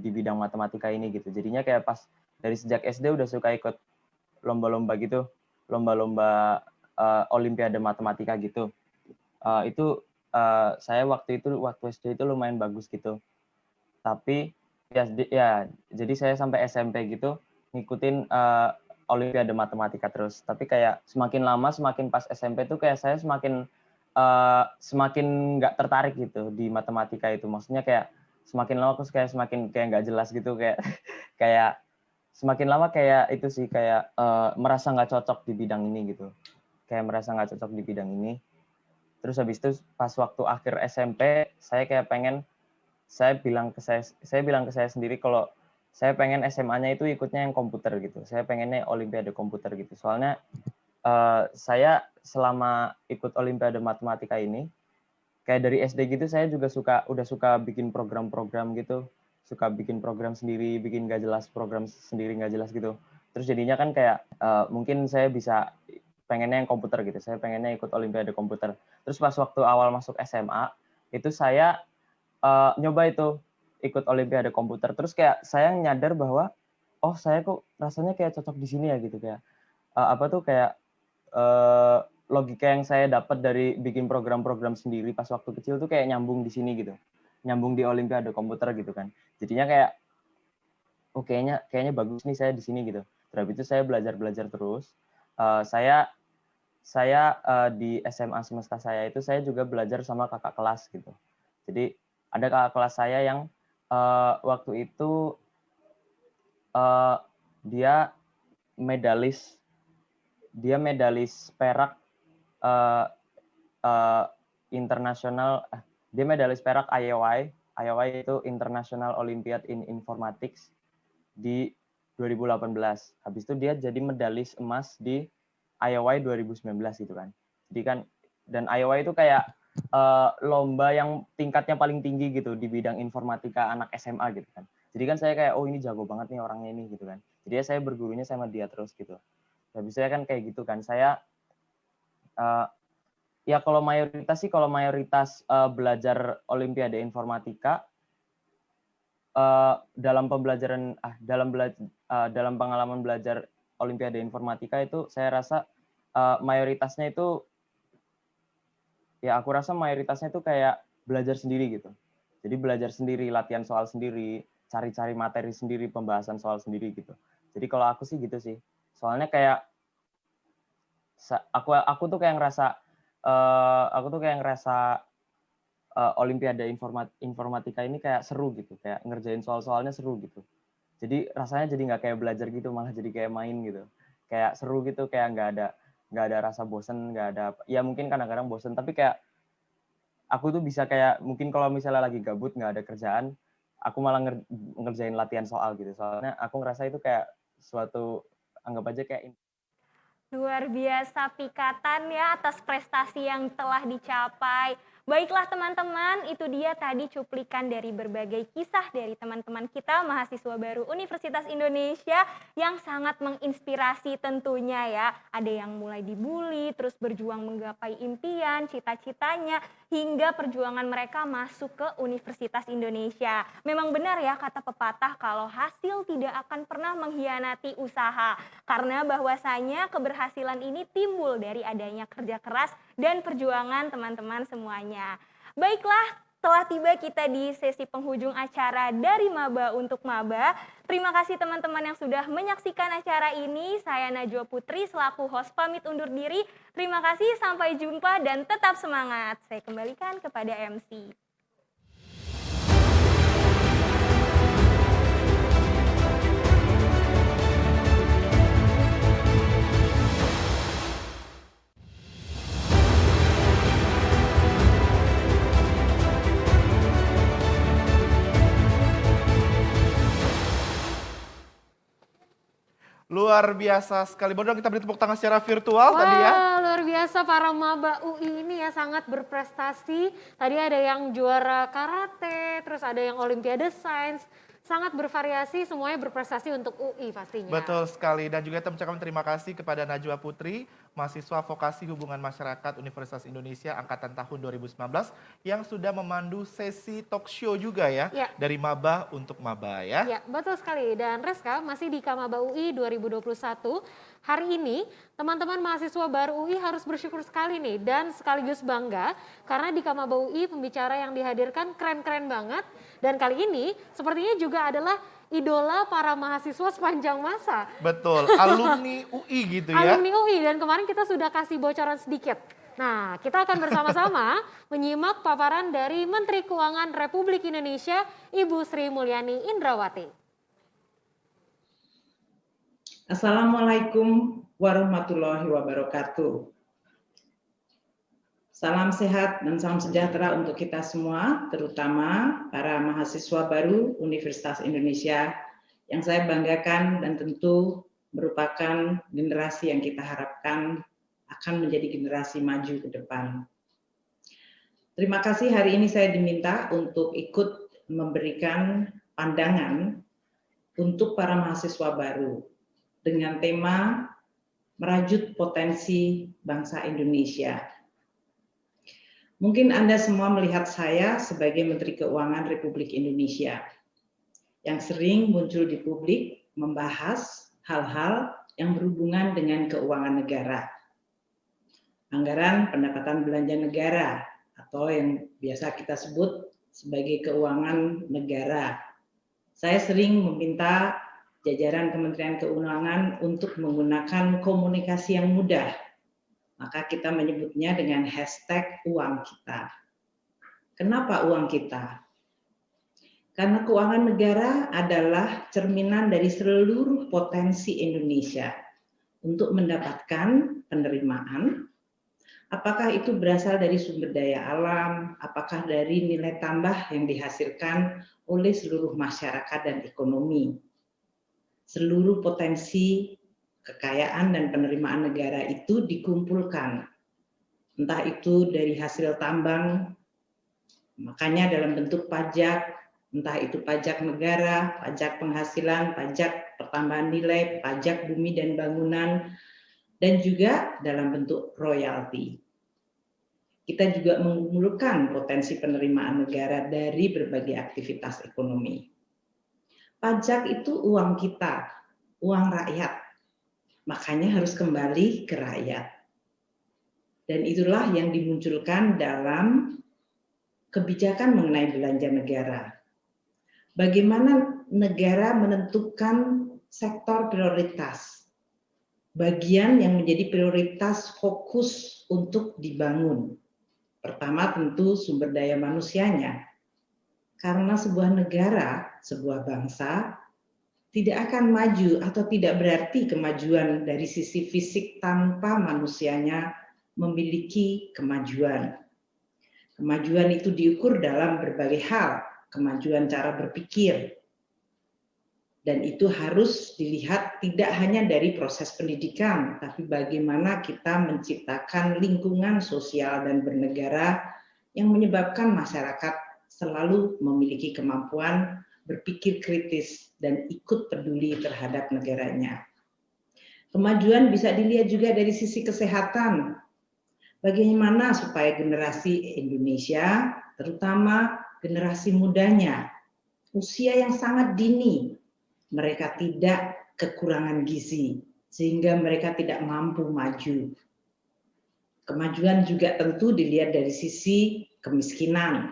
di bidang matematika ini gitu. Jadinya kayak pas dari sejak SD udah suka ikut lomba-lomba gitu, lomba-lomba Olimpiade matematika gitu. Saya waktu SD itu lumayan bagus gitu. Tapi jadi saya sampai SMP gitu ngikutin Olimpiade matematika terus. Tapi kayak semakin lama, semakin pas SMP tuh kayak saya semakin nggak tertarik gitu di matematika itu. Maksudnya kayak semakin lama aku kayak semakin kayak nggak jelas gitu, kayak kayak semakin lama kayak itu sih kayak merasa nggak cocok di bidang ini gitu. Kayak merasa nggak cocok di bidang ini. Terus habis itu pas waktu akhir SMP saya kayak pengen, saya bilang ke saya sendiri kalau saya pengen SMA-nya itu ikutnya yang komputer gitu. Saya pengennya Olimpiade komputer gitu. Soalnya saya selama ikut Olimpiade matematika ini, kayak dari SD gitu saya juga udah suka bikin program-program gitu. Suka bikin program sendiri, bikin nggak jelas program sendiri nggak jelas gitu. Terus jadinya kan kayak mungkin saya bisa pengennya yang komputer gitu. Saya pengennya ikut Olimpiade komputer. Terus pas waktu awal masuk SMA, itu saya nyoba itu ikut Olimpiade komputer, terus kayak saya nyadar bahwa oh saya kok rasanya kayak cocok di sini ya gitu, kayak kayak logika yang saya dapat dari bikin program-program sendiri pas waktu kecil tuh kayak nyambung di sini gitu, nyambung di Olimpiade komputer gitu kan. Jadinya kayak kayaknya bagus nih saya di sini gitu. Terus itu saya belajar terus. Saya di SMA semesta saya itu saya juga belajar sama kakak kelas gitu. Jadi ada kakak kelas saya yang waktu itu dia medalis perak internasional. Dia medalis perak IOI itu International Olympiad in Informatics di 2018. Habis itu dia jadi medalis emas di IOI 2019 gitu kan. Jadi kan, dan IOI itu kayak lomba yang tingkatnya paling tinggi gitu di bidang informatika anak SMA gitu kan. Jadi kan saya kayak ini jago banget nih orangnya ini gitu kan. Jadi saya bergurunya sama dia terus gitu. Habis saya kan kayak gitu kan. Saya ya kalau mayoritas belajar Olimpiade informatika dalam pengalaman belajar Olimpiade informatika itu saya rasa mayoritasnya itu kayak belajar sendiri gitu. Jadi belajar sendiri, latihan soal sendiri, cari-cari materi sendiri, pembahasan soal sendiri gitu. Jadi kalau aku sih gitu sih. Soalnya kayak aku tuh kayak ngerasa Olimpiade informatika ini kayak seru gitu, kayak ngerjain soal-soalnya seru gitu. Jadi rasanya jadi nggak kayak belajar gitu, malah jadi kayak main gitu. Kayak seru gitu, kayak nggak ada rasa bosen, nggak ada, ya mungkin kadang-kadang bosen, tapi kayak aku tuh bisa kayak mungkin kalau misalnya lagi gabut nggak ada kerjaan, aku malah ngerjain latihan soal gitu. Soalnya aku ngerasa itu kayak suatu, anggap aja kayak Luar biasa Pikatan ya atas prestasi yang telah dicapai. Baiklah teman-teman, itu dia tadi cuplikan dari berbagai kisah dari teman-teman kita mahasiswa baru Universitas Indonesia yang sangat menginspirasi tentunya ya. Ada yang mulai dibully, terus berjuang menggapai impian, cita-citanya, hingga perjuangan mereka masuk ke Universitas Indonesia. Memang benar ya kata pepatah kalau hasil tidak akan pernah mengkhianati usaha. Karena bahwasanya keberhasilan ini timbul dari adanya kerja keras dan perjuangan teman-teman semuanya. Baiklah, telah tiba kita di sesi penghujung acara dari Maba untuk Maba. Terima kasih teman-teman yang sudah menyaksikan acara ini. Saya Najwa Putri selaku host pamit undur diri. Terima kasih, sampai jumpa dan tetap semangat. Saya kembalikan kepada MC. Luar biasa sekali. Boleh dong kita beri tepuk tangan secara virtual tadi ya. Luar biasa para maba UI ini ya, sangat berprestasi. Tadi ada yang juara karate, terus ada yang olimpiade sains. Sangat bervariasi, semuanya berprestasi untuk UI pastinya. Betul sekali. Dan juga kita mengucapkan terima kasih kepada Najwa Putri, mahasiswa Vokasi Hubungan Masyarakat Universitas Indonesia angkatan tahun 2019 yang sudah memandu sesi talk show juga ya, dari Maba untuk Maba ya. Ya, betul sekali. Dan Reska masih di Kamaba UI 2021. Hari ini teman-teman mahasiswa baru UI harus bersyukur sekali nih dan sekaligus bangga karena di Kamaba UI pembicara yang dihadirkan keren-keren banget. Dan kali ini sepertinya juga adalah idola para mahasiswa sepanjang masa. Betul, alumni UI gitu ya. Alumni UI, dan kemarin kita sudah kasih bocoran sedikit. Nah, kita akan bersama-sama menyimak paparan dari Menteri Keuangan Republik Indonesia, Ibu Sri Mulyani Indrawati. Assalamualaikum warahmatullahi wabarakatuh. Salam sehat dan salam sejahtera untuk kita semua, terutama para mahasiswa baru Universitas Indonesia yang saya banggakan dan tentu merupakan generasi yang kita harapkan akan menjadi generasi maju ke depan. Terima kasih hari ini saya diminta untuk ikut memberikan pandangan untuk para mahasiswa baru dengan tema merajut potensi bangsa Indonesia. Mungkin Anda semua melihat saya sebagai Menteri Keuangan Republik Indonesia yang sering muncul di publik membahas hal-hal yang berhubungan dengan keuangan negara. Anggaran pendapatan belanja negara atau yang biasa kita sebut sebagai keuangan negara. Saya sering meminta jajaran Kementerian Keuangan untuk menggunakan komunikasi yang mudah. Maka kita menyebutnya dengan hashtag uang kita. Kenapa uang kita? Karena keuangan negara adalah cerminan dari seluruh potensi Indonesia untuk mendapatkan penerimaan, apakah itu berasal dari sumber daya alam, apakah dari nilai tambah yang dihasilkan oleh seluruh masyarakat dan ekonomi. Seluruh potensi kekayaan dan penerimaan negara itu dikumpulkan, entah itu dari hasil tambang, makanya dalam bentuk pajak, entah itu pajak negara, pajak penghasilan, pajak pertambahan nilai, pajak bumi dan bangunan, dan juga dalam bentuk royalti. Kita juga mengumpulkan potensi penerimaan negara dari berbagai aktivitas ekonomi. Pajak itu uang kita, uang rakyat. Makanya harus kembali ke rakyat. Dan itulah yang dimunculkan dalam kebijakan mengenai belanja negara. Bagaimana negara menentukan sektor prioritas, bagian yang menjadi prioritas fokus untuk dibangun. Pertama tentu sumber daya manusianya. Karena sebuah negara, sebuah bangsa, tidak akan maju atau tidak berarti kemajuan dari sisi fisik tanpa manusianya memiliki kemajuan. Kemajuan itu diukur dalam berbagai hal, kemajuan cara berpikir, dan itu harus dilihat tidak hanya dari proses pendidikan, tapi bagaimana kita menciptakan lingkungan sosial dan bernegara yang menyebabkan masyarakat selalu memiliki kemampuan berpikir kritis dan ikut peduli terhadap negaranya. Kemajuan bisa dilihat juga dari sisi kesehatan. Bagaimana supaya generasi Indonesia, terutama generasi mudanya, usia yang sangat dini, mereka tidak kekurangan gizi, sehingga mereka tidak mampu maju. Kemajuan juga tentu dilihat dari sisi kemiskinan.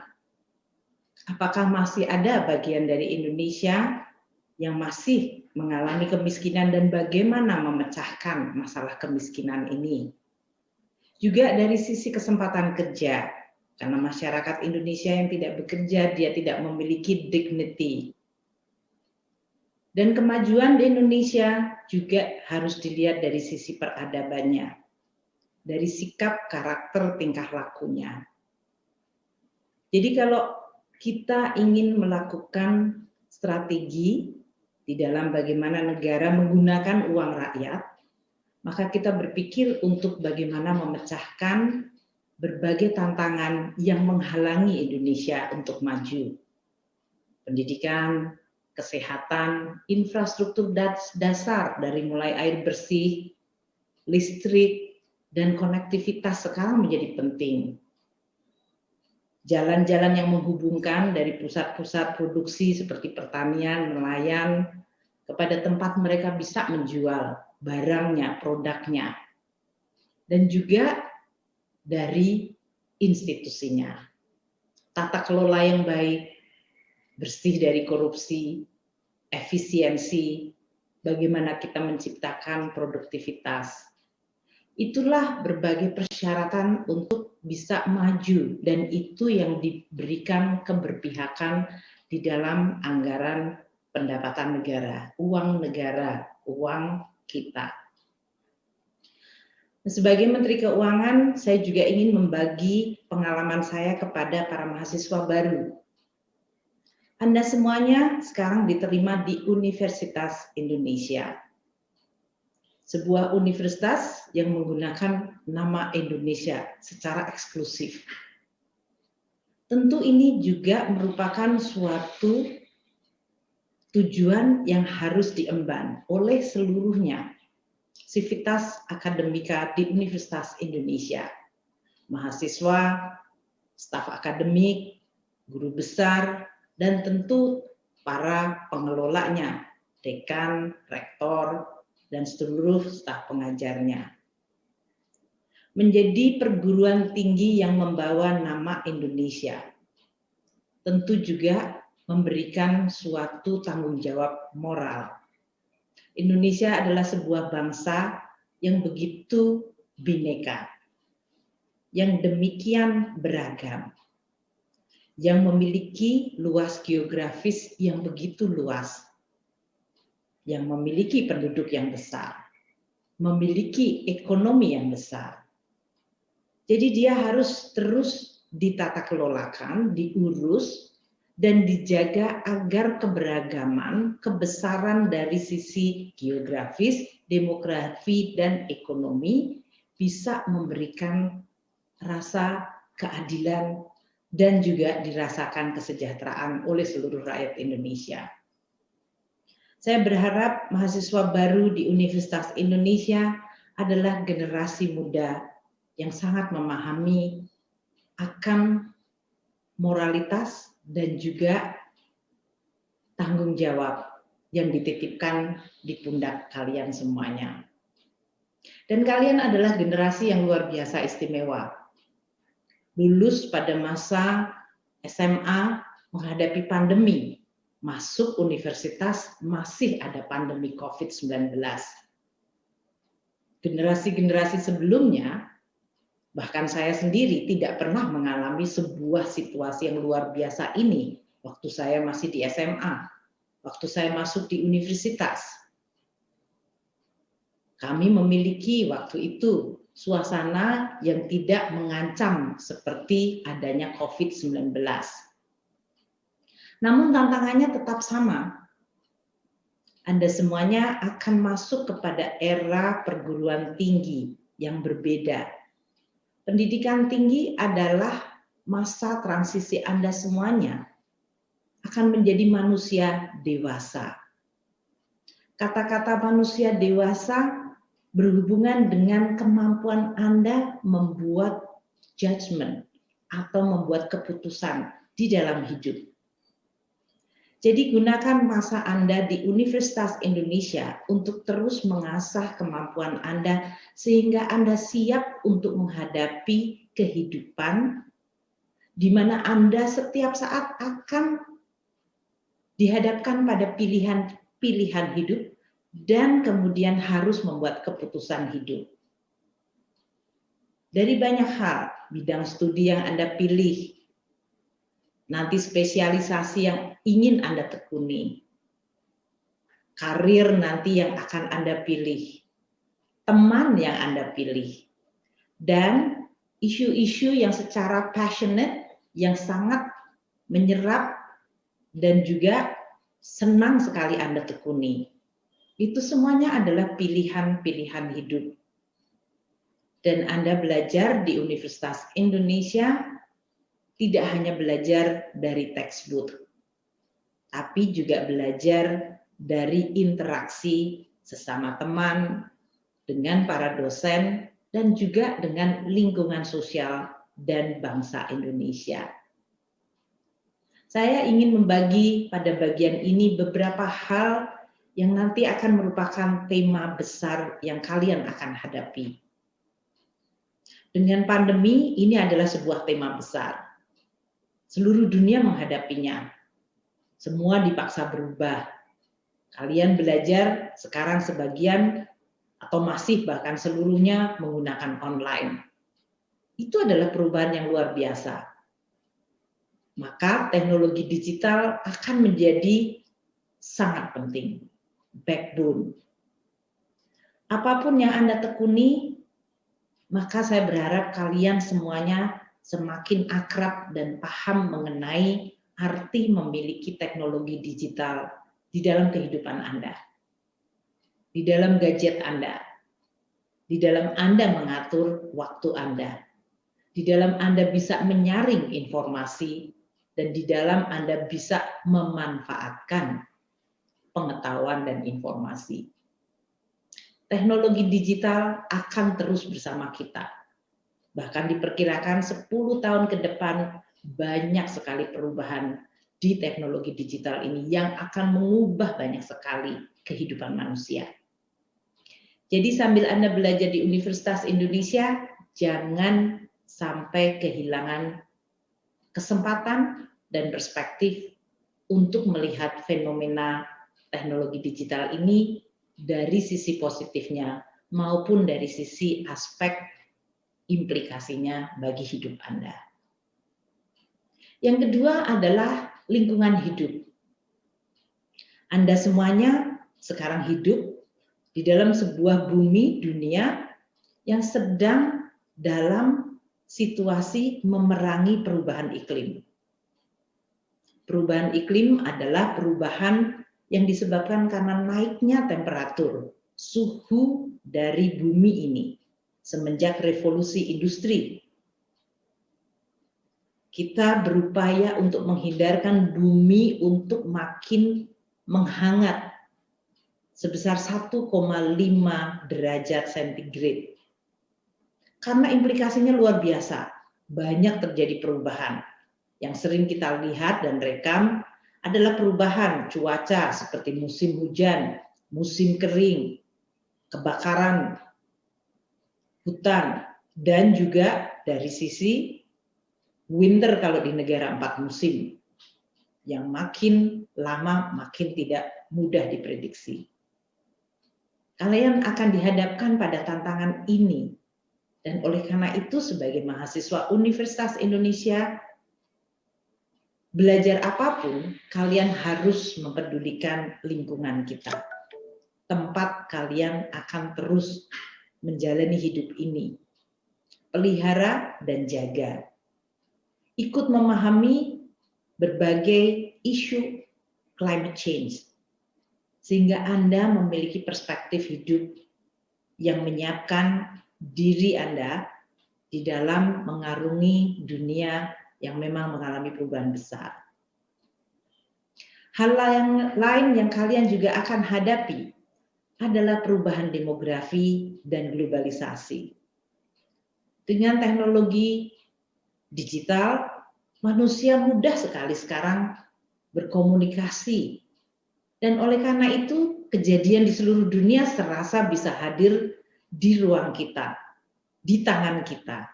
Apakah masih ada bagian dari Indonesia yang masih mengalami kemiskinan dan bagaimana memecahkan masalah kemiskinan ini? Juga dari sisi kesempatan kerja, karena masyarakat Indonesia yang tidak bekerja, dia tidak memiliki dignity. Dan kemajuan di Indonesia juga harus dilihat dari sisi peradabannya, dari sikap, karakter, tingkah lakunya. Jadi kalau kita ingin melakukan strategi di dalam bagaimana negara menggunakan uang rakyat, maka kita berpikir untuk bagaimana memecahkan berbagai tantangan yang menghalangi Indonesia untuk maju. Pendidikan, kesehatan, infrastruktur dasar dari mulai air bersih, listrik, dan konektivitas sekarang menjadi penting. Jalan-jalan yang menghubungkan dari pusat-pusat produksi seperti pertanian, nelayan, kepada tempat mereka bisa menjual barangnya, produknya. Dan juga dari institusinya. Tata kelola yang baik, bersih dari korupsi, efisiensi, bagaimana kita menciptakan produktivitas. Itulah berbagai persyaratan untuk bisa maju, dan itu yang diberikan keberpihakan di dalam anggaran pendapatan negara, uang kita. Sebagai Menteri Keuangan, saya juga ingin membagi pengalaman saya kepada para mahasiswa baru. Anda semuanya sekarang diterima di Universitas Indonesia. Sebuah universitas yang menggunakan nama Indonesia secara eksklusif. Tentu ini juga merupakan suatu tujuan yang harus diemban oleh seluruhnya sivitas akademika di Universitas Indonesia. Mahasiswa, staf akademik, guru besar, dan tentu para pengelolanya, dekan, rektor, dan seluruh staf pengajarnya. Menjadi perguruan tinggi yang membawa nama Indonesia, tentu juga memberikan suatu tanggung jawab moral. Indonesia adalah sebuah bangsa yang begitu bineka, yang demikian beragam, yang memiliki luas geografis yang begitu luas, yang memiliki penduduk yang besar, memiliki ekonomi yang besar. Jadi dia harus terus ditata kelolakan, diurus, dan dijaga agar keberagaman, kebesaran dari sisi geografis, demografi, dan ekonomi bisa memberikan rasa keadilan dan juga dirasakan kesejahteraan oleh seluruh rakyat Indonesia. Saya berharap mahasiswa baru di Universitas Indonesia adalah generasi muda yang sangat memahami akan moralitas dan juga tanggung jawab yang dititipkan di pundak kalian semuanya. Dan kalian adalah generasi yang luar biasa istimewa. Lulus pada masa SMA menghadapi pandemi, masuk universitas masih ada pandemi COVID-19. Generasi-generasi sebelumnya, bahkan saya sendiri tidak pernah mengalami sebuah situasi yang luar biasa ini waktu saya masih di SMA, waktu saya masuk di universitas. Kami memiliki waktu itu suasana yang tidak mengancam seperti adanya COVID-19. Namun tantangannya tetap sama. Anda semuanya akan masuk kepada era perguruan tinggi yang berbeda. Pendidikan tinggi adalah masa transisi Anda semuanya akan menjadi manusia dewasa. Kata-kata manusia dewasa berhubungan dengan kemampuan Anda membuat judgment atau membuat keputusan di dalam hidup. Jadi gunakan masa Anda di Universitas Indonesia untuk terus mengasah kemampuan Anda sehingga Anda siap untuk menghadapi kehidupan di mana Anda setiap saat akan dihadapkan pada pilihan hidup dan kemudian harus membuat keputusan hidup. Dari banyak hal, bidang studi yang Anda pilih, nanti spesialisasi yang ingin Anda tekuni, karir nanti yang akan Anda pilih, teman yang Anda pilih, dan isu-isu yang secara passionate, yang sangat menyerap dan juga senang sekali Anda tekuni. Itu semuanya adalah pilihan-pilihan hidup. Dan Anda belajar di Universitas Indonesia tidak hanya belajar dari textbook, tapi juga belajar dari interaksi sesama teman, dengan para dosen, dan juga dengan lingkungan sosial dan bangsa Indonesia. Saya ingin membagi pada bagian ini beberapa hal yang nanti akan merupakan tema besar yang kalian akan hadapi. Dengan pandemi, ini adalah sebuah tema besar. Seluruh dunia menghadapinya. Semua dipaksa berubah. Kalian belajar sekarang sebagian atau masih bahkan seluruhnya menggunakan online. Itu adalah perubahan yang luar biasa. Maka teknologi digital akan menjadi sangat penting. Backbone. Apapun yang Anda tekuni, maka saya berharap kalian semuanya semakin akrab dan paham mengenai arti memiliki teknologi digital di dalam kehidupan Anda, di dalam gadget Anda, di dalam Anda mengatur waktu Anda, di dalam Anda bisa menyaring informasi, dan di dalam Anda bisa memanfaatkan pengetahuan dan informasi. Teknologi digital akan terus bersama kita. Bahkan diperkirakan 10 tahun ke depan banyak sekali perubahan di teknologi digital ini yang akan mengubah banyak sekali kehidupan manusia. Jadi sambil Anda belajar di Universitas Indonesia, jangan sampai kehilangan kesempatan dan perspektif untuk melihat fenomena teknologi digital ini dari sisi positifnya maupun dari sisi aspek implikasinya bagi hidup Anda. Yang kedua adalah lingkungan hidup. Anda semuanya sekarang hidup di dalam sebuah bumi dunia yang sedang dalam situasi memerangi perubahan iklim. Perubahan iklim adalah perubahan yang disebabkan karena naiknya temperatur, suhu dari bumi ini. Semenjak revolusi industri, kita berupaya untuk menghindarkan bumi untuk makin menghangat sebesar 1,5 derajat sentigrade. Karena implikasinya luar biasa, banyak terjadi perubahan. Yang sering kita lihat dan rekam adalah perubahan cuaca seperti musim hujan, musim kering, kebakaran hutan, dan juga dari sisi winter kalau di negara 4 musim, yang makin lama makin tidak mudah diprediksi. Kalian akan dihadapkan pada tantangan ini, dan oleh karena itu sebagai mahasiswa Universitas Indonesia, belajar apapun, kalian harus mempedulikan lingkungan kita. Tempat kalian akan terus menjalani hidup ini. pelihara, dan jaga. Ikut memahami berbagai isu climate change, sehingga Anda memiliki perspektif hidup yang menyiapkan diri Anda di dalam mengarungi dunia yang memang mengalami perubahan besar. Hal lain yang kalian juga akan hadapi adalah perubahan demografi dan globalisasi. Dengan teknologi digital, manusia mudah sekali sekarang berkomunikasi. Dan oleh karena itu, kejadian di seluruh dunia serasa bisa hadir di ruang kita, di tangan kita.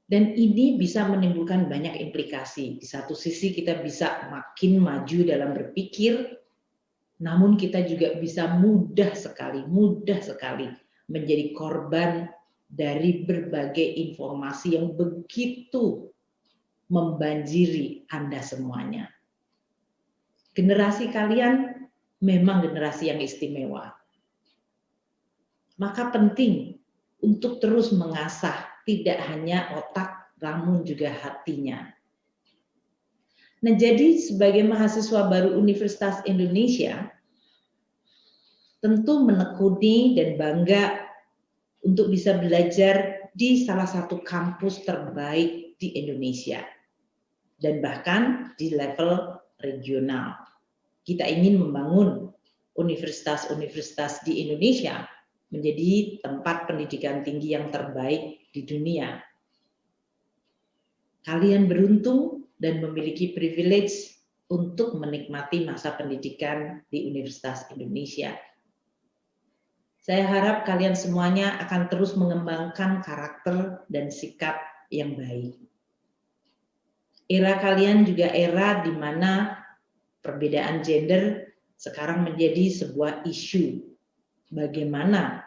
Dan ini bisa menimbulkan banyak implikasi. Di satu sisi kita bisa makin maju dalam berpikir, namun kita juga bisa mudah sekali menjadi korban dari berbagai informasi yang begitu membanjiri Anda semuanya. Generasi kalian memang generasi yang istimewa. Maka penting untuk terus mengasah tidak hanya otak, namun juga hatinya. Nah, jadi sebagai mahasiswa baru Universitas Indonesia, tentu menekuni dan bangga untuk bisa belajar di salah satu kampus terbaik di Indonesia dan bahkan di level regional. Kita ingin membangun universitas-universitas di Indonesia menjadi tempat pendidikan tinggi yang terbaik di dunia. Kalian beruntung dan memiliki privilege untuk menikmati masa pendidikan di Universitas Indonesia. Saya harap kalian semuanya akan terus mengembangkan karakter dan sikap yang baik. Era kalian juga era di mana perbedaan gender sekarang menjadi sebuah isu. Bagaimana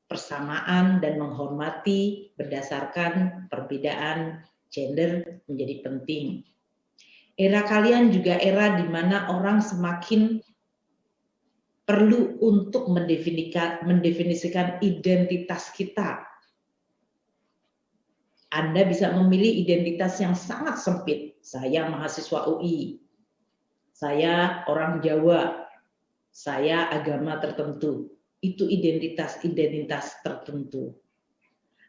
persamaan dan menghormati berdasarkan perbedaan gender menjadi penting. Era kalian juga era di mana orang semakin perlu untuk mendefinisikan identitas kita. Anda bisa memilih identitas yang sangat sempit. Saya mahasiswa UI, saya orang Jawa, saya agama tertentu. Itu identitas tertentu.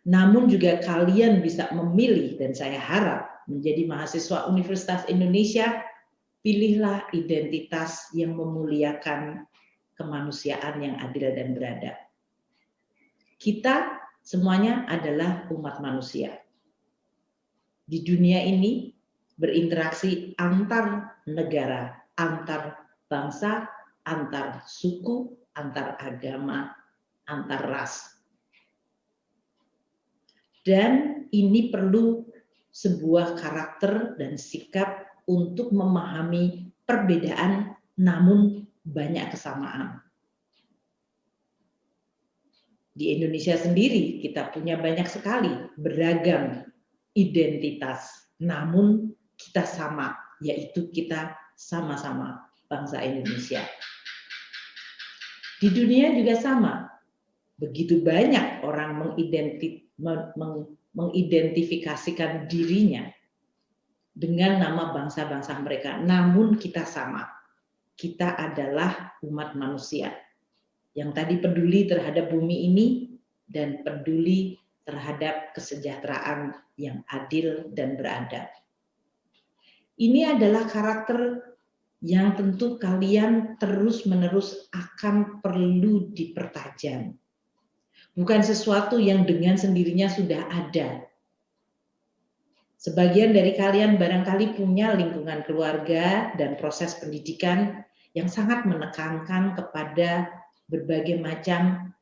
Namun juga kalian bisa memilih, dan saya harap menjadi mahasiswa Universitas Indonesia, pilihlah identitas yang memuliakan kemanusiaan yang adil dan beradab. Kita semuanya adalah umat manusia. Di dunia ini berinteraksi antar negara, antar bangsa, antar suku, antar agama, antar ras. Dan ini perlu sebuah karakter dan sikap untuk memahami perbedaan namun banyak kesamaan. Di Indonesia sendiri kita punya banyak sekali beragam identitas, namun kita sama, yaitu kita sama-sama bangsa Indonesia. Di dunia juga sama, begitu banyak orang mengidentifikasikan dirinya dengan nama bangsa-bangsa mereka, namun kita sama. Kita adalah umat manusia yang tadi peduli terhadap bumi ini dan peduli terhadap kesejahteraan yang adil dan beradab. Ini adalah karakter yang tentu kalian terus-menerus akan perlu dipertajam. Bukan sesuatu yang dengan sendirinya sudah ada. Sebagian dari kalian barangkali punya lingkungan keluarga dan proses pendidikan yang sangat menekankan kepada berbagai macam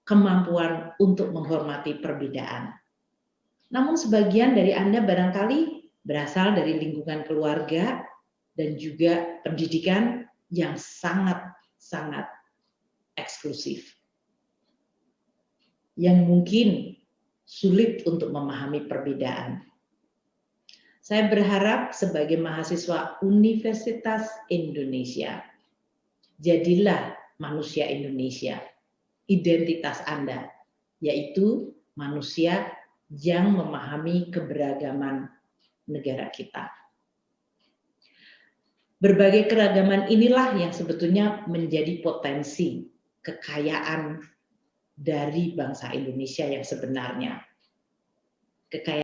kemampuan untuk menghormati perbedaan. Namun sebagian dari Anda barangkali berasal dari lingkungan keluarga dan juga pendidikan yang sangat-sangat eksklusif. Yang mungkin sulit untuk memahami perbedaan. Saya berharap sebagai mahasiswa Universitas Indonesia, jadilah manusia Indonesia. Identitas Anda, yaitu manusia yang memahami keberagaman negara kita. Berbagai keragaman inilah yang sebetulnya menjadi potensi kekayaan dari bangsa Indonesia yang sebenarnya. Kekayaan